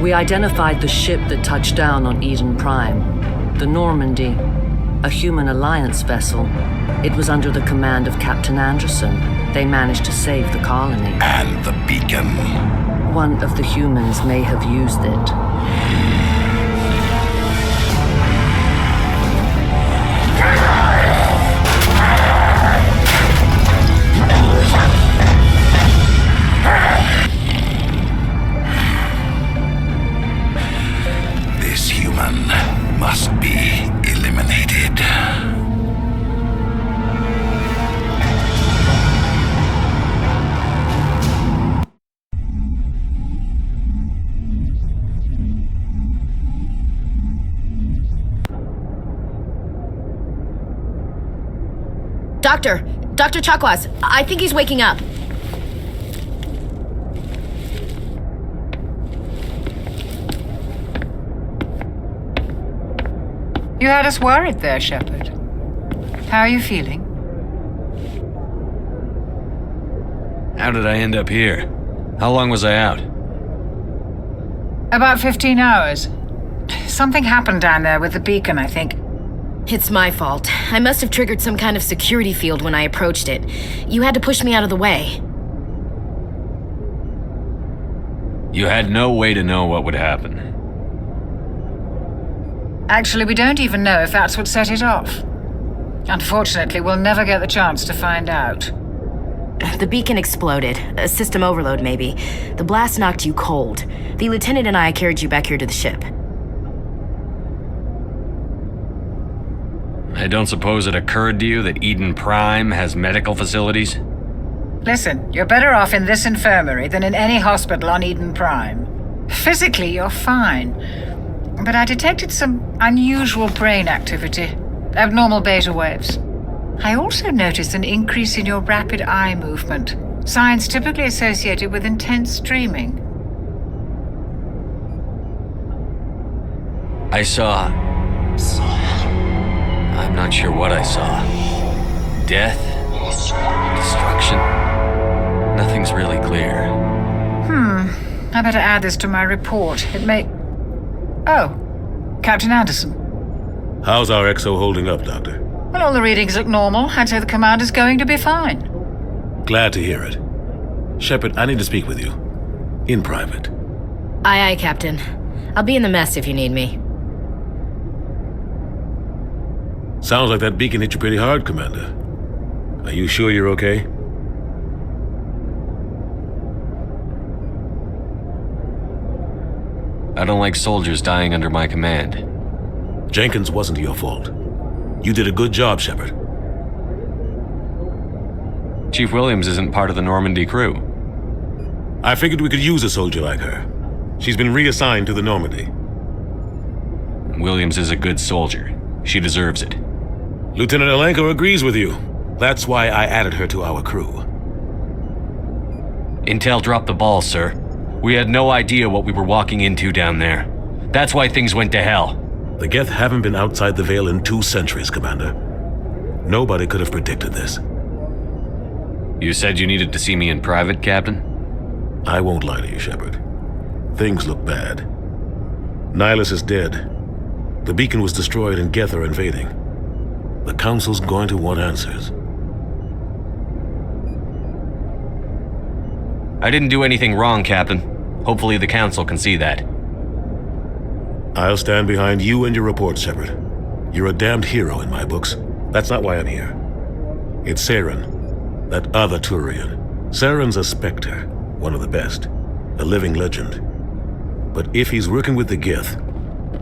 We identified the ship that touched down on Eden Prime, the Normandy, a human alliance vessel. It was under the command of Captain Anderson. They managed to save the colony.
And the beacon.
One of the humans may have used it.
Dr. Chakwas, I think he's waking up.
You had us worried there, Shepard. How are you feeling?
How did I end up here? How long was I out?
About 15 hours. Something happened down there with the beacon, I think.
It's my fault. I must have triggered some kind of security field when I approached it. You had to push me out of the way.
You had no way to know what would happen.
Actually, we don't even know if that's what set it off. Unfortunately, we'll never get the chance to find out.
The beacon exploded. A system overload, maybe. The blast knocked you cold. The lieutenant and I carried you back here to the ship.
I don't suppose it occurred to you that Eden Prime has medical facilities?
Listen, you're better off in this infirmary than in any hospital on Eden Prime. Physically, you're fine. But I detected some unusual brain activity. Abnormal beta waves. I also noticed an increase in your rapid eye movement. Signs typically associated with intense dreaming.
I saw... I'm not sure what I saw. Death? Destruction? Nothing's really clear.
I better add this to my report. It may... Oh, Captain Anderson.
How's our exo holding up, Doctor?
Well, all the readings look normal. I'd say the commander's going to be fine.
Glad to hear it. Shepard, I need to speak with you. In private.
Aye, aye, Captain. I'll be in the mess if you need me.
Sounds like that beacon hit you pretty hard, Commander. Are you sure you're okay?
I don't like soldiers dying under my command.
Jenkins wasn't your fault. You did a good job, Shepard.
Chief Williams isn't part of the Normandy crew.
I figured we could use a soldier like her. She's been reassigned to the Normandy.
Williams is a good soldier. She deserves it.
Lieutenant Alenko agrees with you. That's why I added her to our crew.
Intel dropped the ball, sir. We had no idea what we were walking into down there. That's why things went to hell.
The Geth haven't been outside the Veil in 2 centuries, Commander. Nobody could have predicted this.
You said you needed to see me in private, Captain?
I won't lie to you, Shepard. Things look bad. Nihilus is dead. The beacon was destroyed and Geth are invading. The Council's going to want answers.
I didn't do anything wrong, Captain. Hopefully the Council can see that.
I'll stand behind you and your report, Shepard. You're a damned hero in my books. That's not why I'm here. It's Saren, that other Turian. Saren's a Spectre, one of the best, a living legend. But if he's working with the Geth,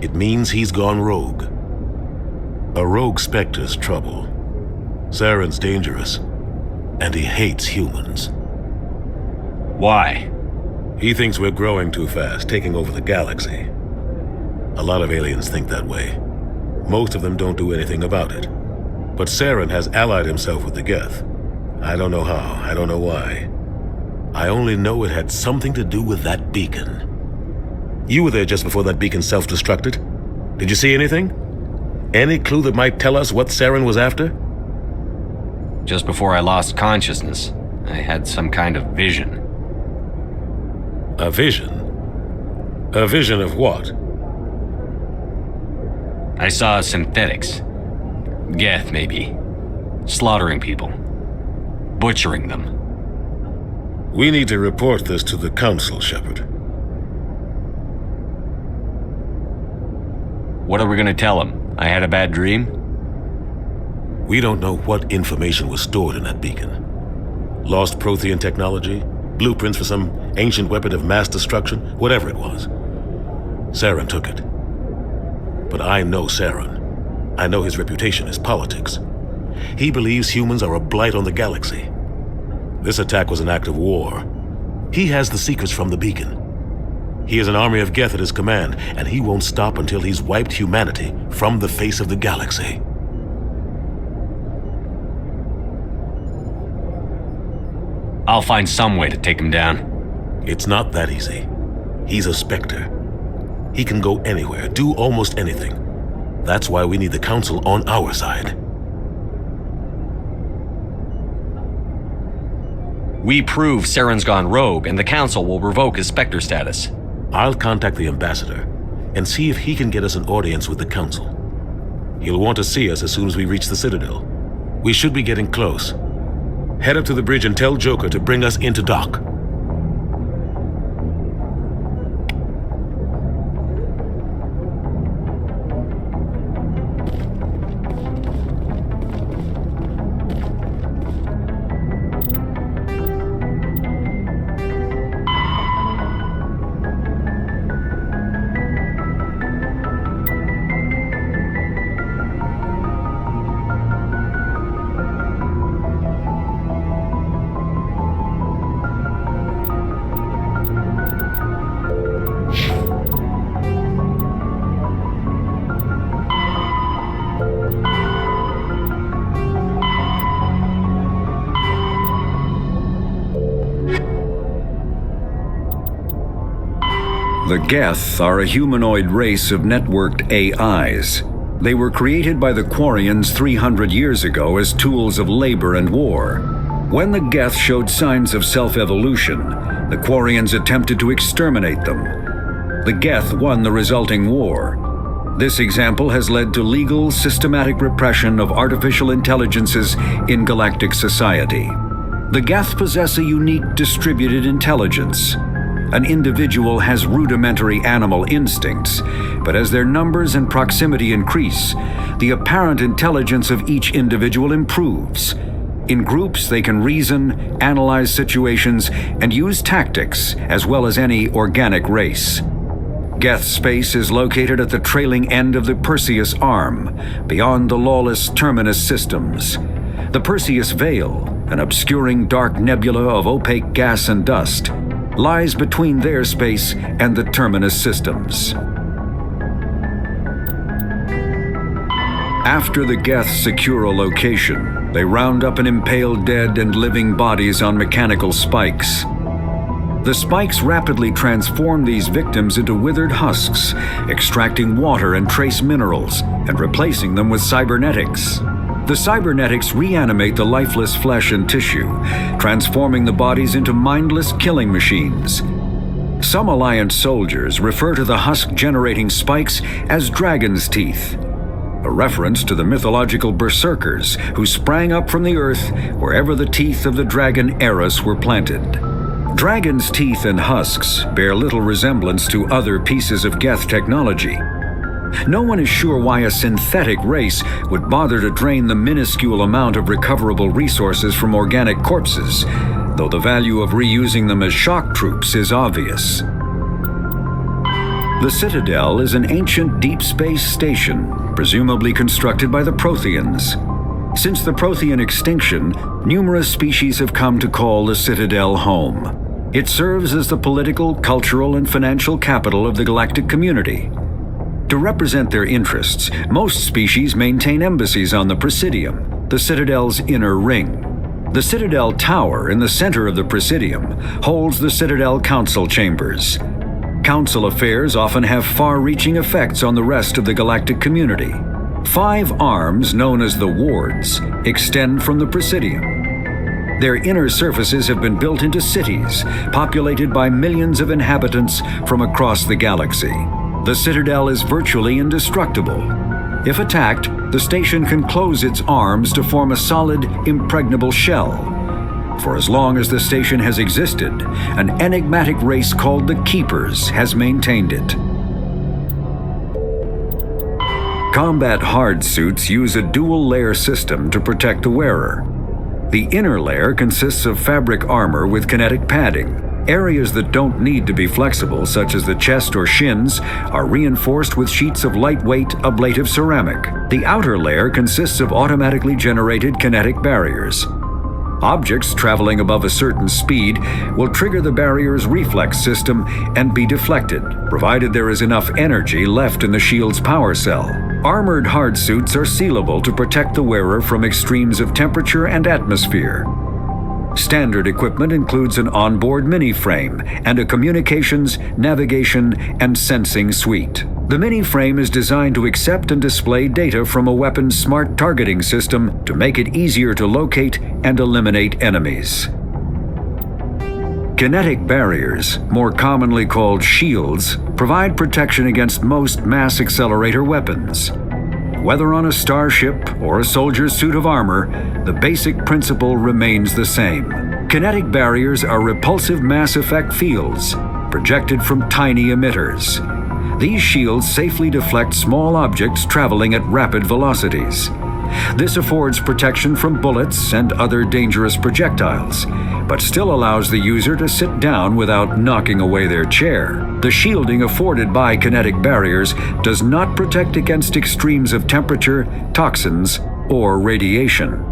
it means he's gone rogue. A rogue Spectre's trouble. Saren's dangerous, and he hates humans.
Why?
He thinks we're growing too fast, taking over the galaxy. A lot of aliens think that way. Most of them don't do anything about it. But Saren has allied himself with the Geth. I don't know how, I don't know why. I only know it had something to do with that beacon. You were there just before that beacon self-destructed. Did you see anything? Any clue that might tell us what Saren was after?
Just before I lost consciousness, I had some kind of vision.
A vision? A vision of what?
I saw synthetics. Geth, maybe. Slaughtering people. Butchering them.
We need to report this to the Council, Shepard.
What are we gonna tell them? I had a bad dream?
We don't know what information was stored in that beacon. Lost Prothean technology? Blueprints for some ancient weapon of mass destruction? Whatever it was. Saren took it. But I know Saren. I know his reputation is politics. He believes humans are a blight on the galaxy. This attack was an act of war. He has the secrets from the beacon. He has an army of Geth at his command, and he won't stop until he's wiped humanity from the face of the galaxy.
I'll find some way to take him down.
It's not that easy. He's a Spectre. He can go anywhere, do almost anything. That's why we need the Council on our side.
We prove Saren's gone rogue, and the Council will revoke his Spectre status.
I'll contact the Ambassador and see if he can get us an audience with the Council. He'll want to see us as soon as we reach the Citadel. We should be getting close. Head up to the bridge and tell Joker to bring us into dock.
The Geth are a humanoid race of networked AIs. They were created by the Quarians 300 years ago as tools of labor and war. When the Geth showed signs of self-evolution, the Quarians attempted to exterminate them. The Geth won the resulting war. This example has led to legal, systematic repression of artificial intelligences in galactic society. The Geth possess a unique distributed intelligence. An individual has rudimentary animal instincts, but as their numbers and proximity increase, the apparent intelligence of each individual improves. In groups, they can reason, analyze situations, and use tactics, as well as any organic race. Geth space is located at the trailing end of the Perseus Arm, beyond the lawless Terminus systems. The Perseus Veil, an obscuring dark nebula of opaque gas and dust, lies between their space and the Terminus systems. After the Geth secure a location, they round up and impale dead and living bodies on mechanical spikes. The spikes rapidly transform these victims into withered husks, extracting water and trace minerals and replacing them with cybernetics. The cybernetics reanimate the lifeless flesh and tissue, transforming the bodies into mindless killing machines. Some Alliance soldiers refer to the husk-generating spikes as dragon's teeth, a reference to the mythological berserkers who sprang up from the earth wherever the teeth of the dragon Eris were planted. Dragon's teeth and husks bear little resemblance to other pieces of Geth technology. No one is sure why a synthetic race would bother to drain the minuscule amount of recoverable resources from organic corpses, though the value of reusing them as shock troops is obvious. The Citadel is an ancient deep space station, presumably constructed by the Protheans. Since the Prothean extinction, numerous species have come to call the Citadel home. It serves as the political, cultural, and financial capital of the galactic community. To represent their interests, most species maintain embassies on the Presidium, the Citadel's inner ring. The Citadel Tower in the center of the Presidium holds the Citadel Council chambers. Council affairs often have far-reaching effects on the rest of the galactic community. 5 arms, known as the Wards, extend from the Presidium. Their inner surfaces have been built into cities, populated by millions of inhabitants from across the galaxy. The Citadel is virtually indestructible. If attacked, the station can close its arms to form a solid, impregnable shell. For as long as the station has existed, an enigmatic race called the Keepers has maintained it. Combat hard suits use a dual-layer system to protect the wearer. The inner layer consists of fabric armor with kinetic padding. Areas that don't need to be flexible, such as the chest or shins, are reinforced with sheets of lightweight, ablative ceramic. The outer layer consists of automatically generated kinetic barriers. Objects traveling above a certain speed will trigger the barrier's reflex system and be deflected, provided there is enough energy left in the shield's power cell. Armored hardsuits are sealable to protect the wearer from extremes of temperature and atmosphere. Standard equipment includes an onboard mini-frame and a communications, navigation, and sensing suite. The mini-frame is designed to accept and display data from a weapon's smart targeting system to make it easier to locate and eliminate enemies. Kinetic barriers, more commonly called shields, provide protection against most mass accelerator weapons. Whether on a starship or a soldier's suit of armor, the basic principle remains the same. Kinetic barriers are repulsive mass effect fields, projected from tiny emitters. These shields safely deflect small objects traveling at rapid velocities. This affords protection from bullets and other dangerous projectiles, but still allows the user to sit down without knocking away their chair. The shielding afforded by kinetic barriers does not protect against extremes of temperature, toxins, or radiation.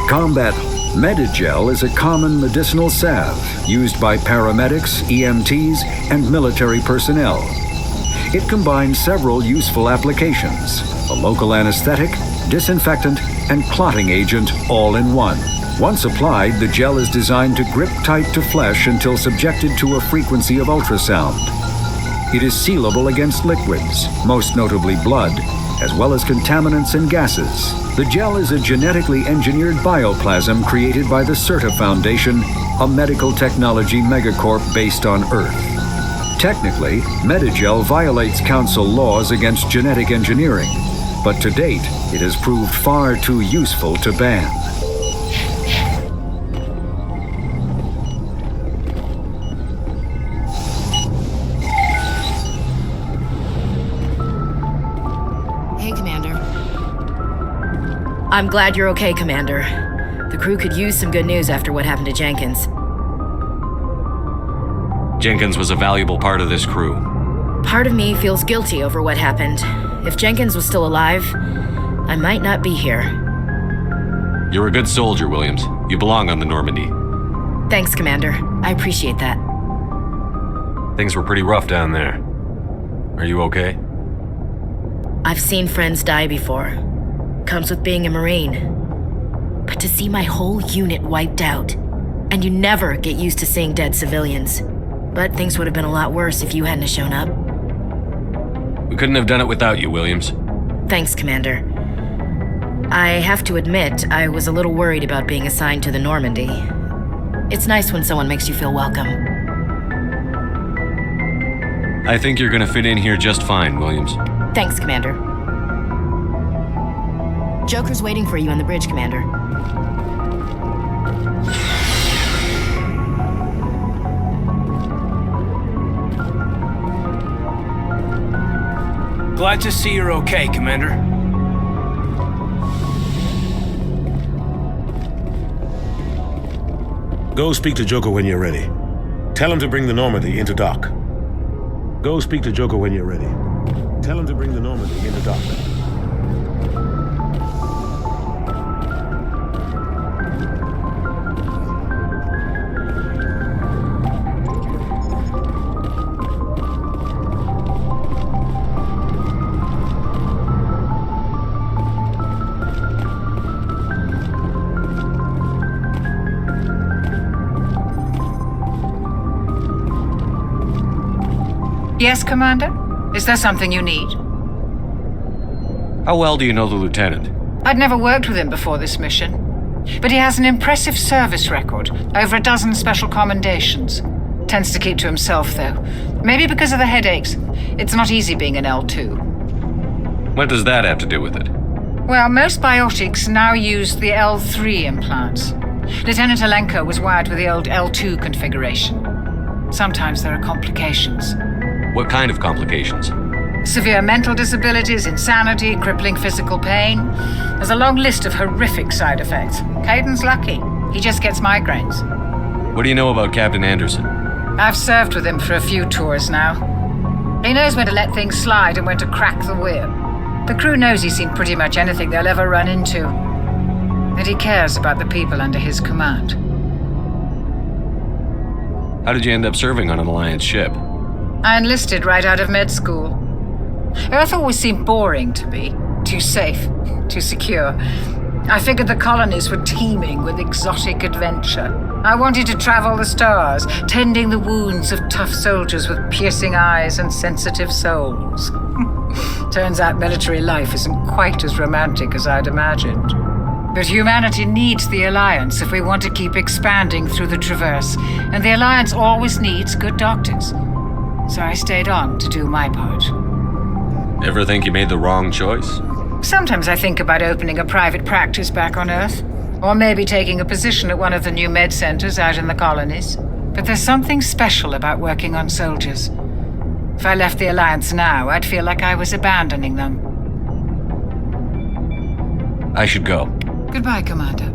Combat Medigel is a common medicinal salve used by paramedics, EMTs, and military personnel. It combines several useful applications: a local anesthetic, disinfectant, and clotting agent all in one. Once applied, the gel is designed to grip tight to flesh until subjected to a frequency of ultrasound. It is sealable against liquids, most notably blood, as well as contaminants and gases. The gel is a genetically engineered bioplasm created by the CERTA Foundation, a medical technology megacorp based on Earth. Technically, Medigel violates Council laws against genetic engineering, but to date, it has proved far too useful to ban.
I'm glad you're okay, Commander. The crew could use some good news after what happened to Jenkins.
Jenkins was a valuable part of this crew.
Part of me feels guilty over what happened. If Jenkins was still alive, I might not be here.
You're a good soldier, Williams. You belong on the Normandy.
Thanks, Commander. I appreciate that.
Things were pretty rough down there. Are you okay?
I've seen friends die before. Comes with being a Marine. But to see my whole unit wiped out, and you never get used to seeing dead civilians. But things would have been a lot worse if you hadn't shown up.
We couldn't have done it without you, Williams.
Thanks, Commander. I have to admit, I was a little worried about being assigned to the Normandy. It's nice when someone makes you feel welcome.
I think you're gonna fit in here just fine, Williams.
Thanks, Commander. Joker's waiting for you on the bridge, Commander.
Glad to see you're okay, Commander.
Go speak to Joker when you're ready. Tell him to bring the Normandy into dock. Go speak to Joker when you're ready. Tell him to bring the Normandy into dock.
Yes, Commander? Is there something you need?
How well do you know the Lieutenant?
I'd never worked with him before this mission. But he has an impressive service record, over a dozen special commendations. Tends to keep to himself, though. Maybe because of the headaches. It's not easy being an L2.
What does that have to do with it?
Well, most biotics now use the L3 implants. Lieutenant Alenko was wired with the old L2 configuration. Sometimes there are complications.
What kind of complications?
Severe mental disabilities, insanity, crippling physical pain. There's a long list of horrific side effects. Caden's lucky. He just gets migraines.
What do you know about Captain Anderson?
I've served with him for a few tours now. He knows when to let things slide and when to crack the whip. The crew knows he's seen pretty much anything they'll ever run into. And he cares about the people under his command.
How did you end up serving on an Alliance ship?
I enlisted right out of med school. Earth always seemed boring to me. Too safe, too secure. I figured the colonies were teeming with exotic adventure. I wanted to travel the stars, tending the wounds of tough soldiers with piercing eyes and sensitive souls. Turns out military life isn't quite as romantic as I'd imagined. But humanity needs the Alliance if we want to keep expanding through the Traverse, and the Alliance always needs good doctors. So I stayed on to do my part.
Ever think you made the wrong choice?
Sometimes I think about opening a private practice back on Earth, or maybe taking a position at one of the new med centers out in the colonies. But there's something special about working on soldiers. If I left the Alliance now, I'd feel like I was abandoning them.
I should go.
Goodbye, Commander.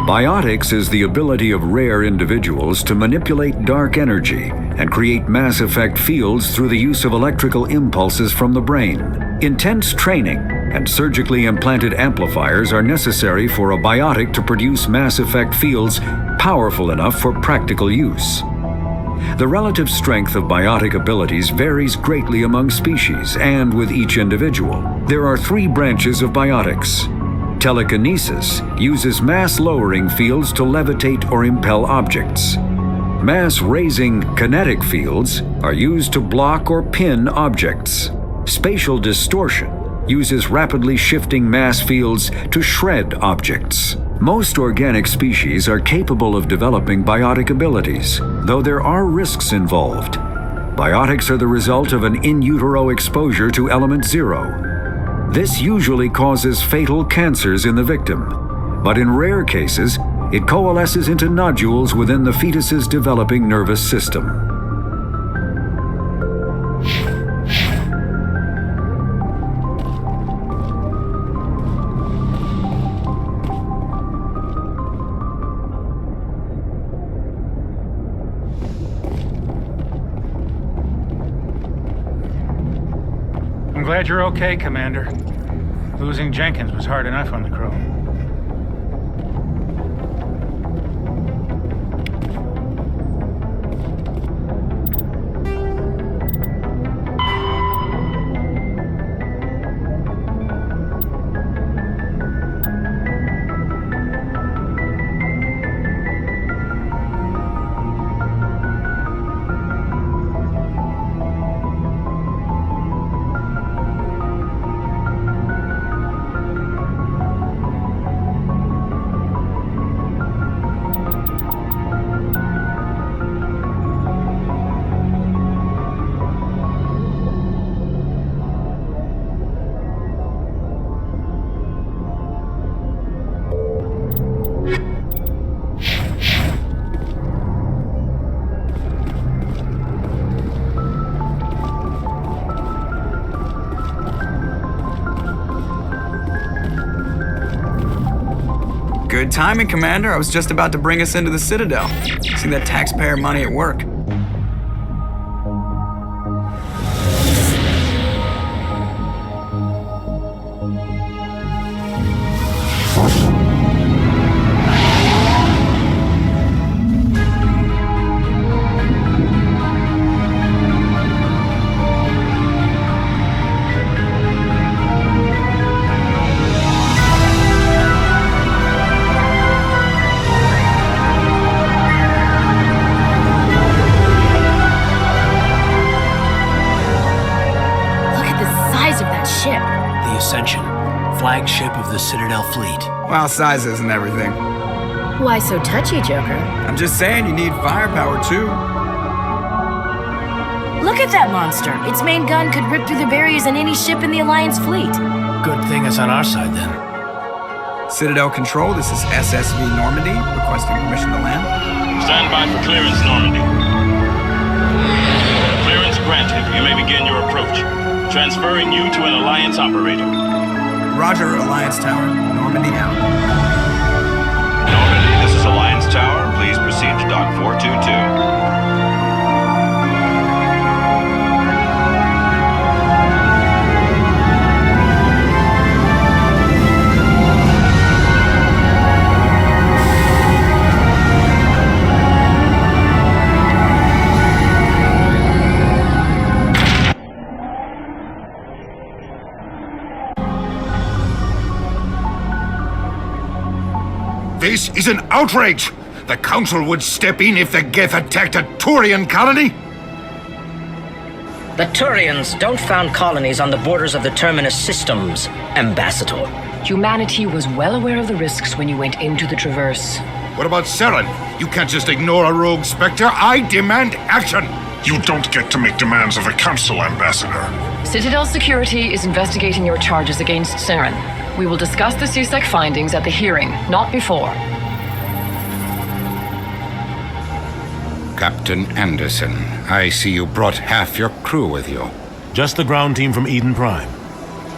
Biotics is the ability of rare individuals to manipulate dark energy and create mass effect fields through the use of electrical impulses from the brain. Intense training and surgically implanted amplifiers are necessary for a biotic to produce mass effect fields powerful enough for practical use. The relative strength of biotic abilities varies greatly among species and with each individual. There are 3 branches of biotics. Telekinesis uses mass-lowering fields to levitate or impel objects. Mass-raising kinetic fields are used to block or pin objects. Spatial distortion uses rapidly shifting mass fields to shred objects. Most organic species are capable of developing biotic abilities, though there are risks involved. Biotics are the result of an in utero exposure to element 0. This usually causes fatal cancers in the victim, but in rare cases, it coalesces into nodules within the fetus's developing nervous system.
I'm glad you're okay, Commander. Losing Jenkins was hard enough on the crew.
Good timing, Commander. I was just about to bring us into the Citadel. See that taxpayer money at work.
Flagship of the Citadel fleet.
Well, size isn't everything.
Why so touchy, Joker?
I'm just saying you need firepower too.
Look at that monster. Its main gun could rip through the barriers in any ship in the Alliance fleet.
Good thing it's on our side then.
Citadel Control, this is SSV Normandy, requesting permission to land.
Stand by for clearance, Normandy. Clearance granted. You may begin your approach. Transferring you to an Alliance operator.
Roger, Alliance Tower. Normandy out.
Normandy, this is Alliance Tower. Please proceed to Dock 422.
This is an outrage! The Council would step in if the Geth attacked a Turian colony?
The Turians don't found colonies on the borders of the Terminus systems, Ambassador.
Humanity was well aware of the risks when you went into the Traverse.
What about Saren? You can't just ignore a rogue Spectre. I demand action!
You don't get to make demands of the Council, Ambassador.
Citadel Security is investigating your charges against Saren. We will discuss the CSEC findings at the hearing, not before.
Captain Anderson, I see you brought half your crew with you.
Just the ground team from Eden Prime,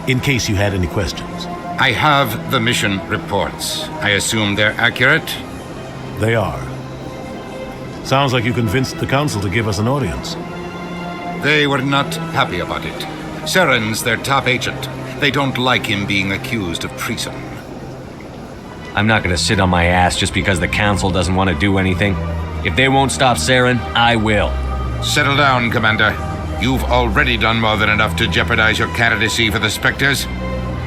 in case you had any questions.
I have the mission reports. I assume they're accurate?
They are. Sounds like you convinced the Council to give us an audience.
They were not happy about it. Saren's their top agent. They don't like him being accused of treason.
I'm not gonna sit on my ass just because the Council doesn't want to do anything. If they won't stop Saren, I will.
Settle down, Commander. You've already done more than enough to jeopardize your candidacy for the Spectres.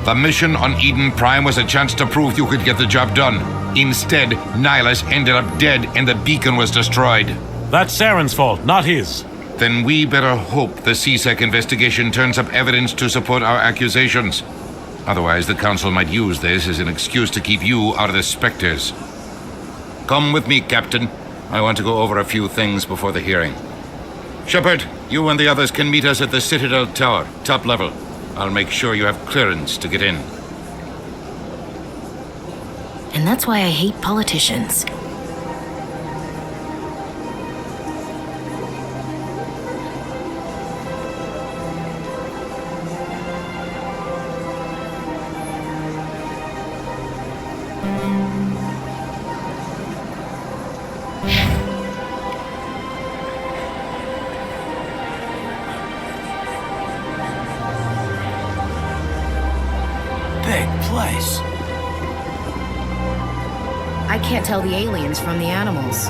The mission on Eden Prime was a chance to prove you could get the job done. Instead, Nihilus ended up dead and the beacon was destroyed.
That's Saren's fault, not his.
Then we better hope the CSEC investigation turns up evidence to support our accusations. Otherwise, the Council might use this as an excuse to keep you out of the Spectres. Come with me, Captain. I want to go over a few things before the hearing. Shepard, you and the others can meet us at the Citadel Tower, top level. I'll make sure you have clearance to get in.
And that's why I hate politicians. I can't tell the aliens from the animals.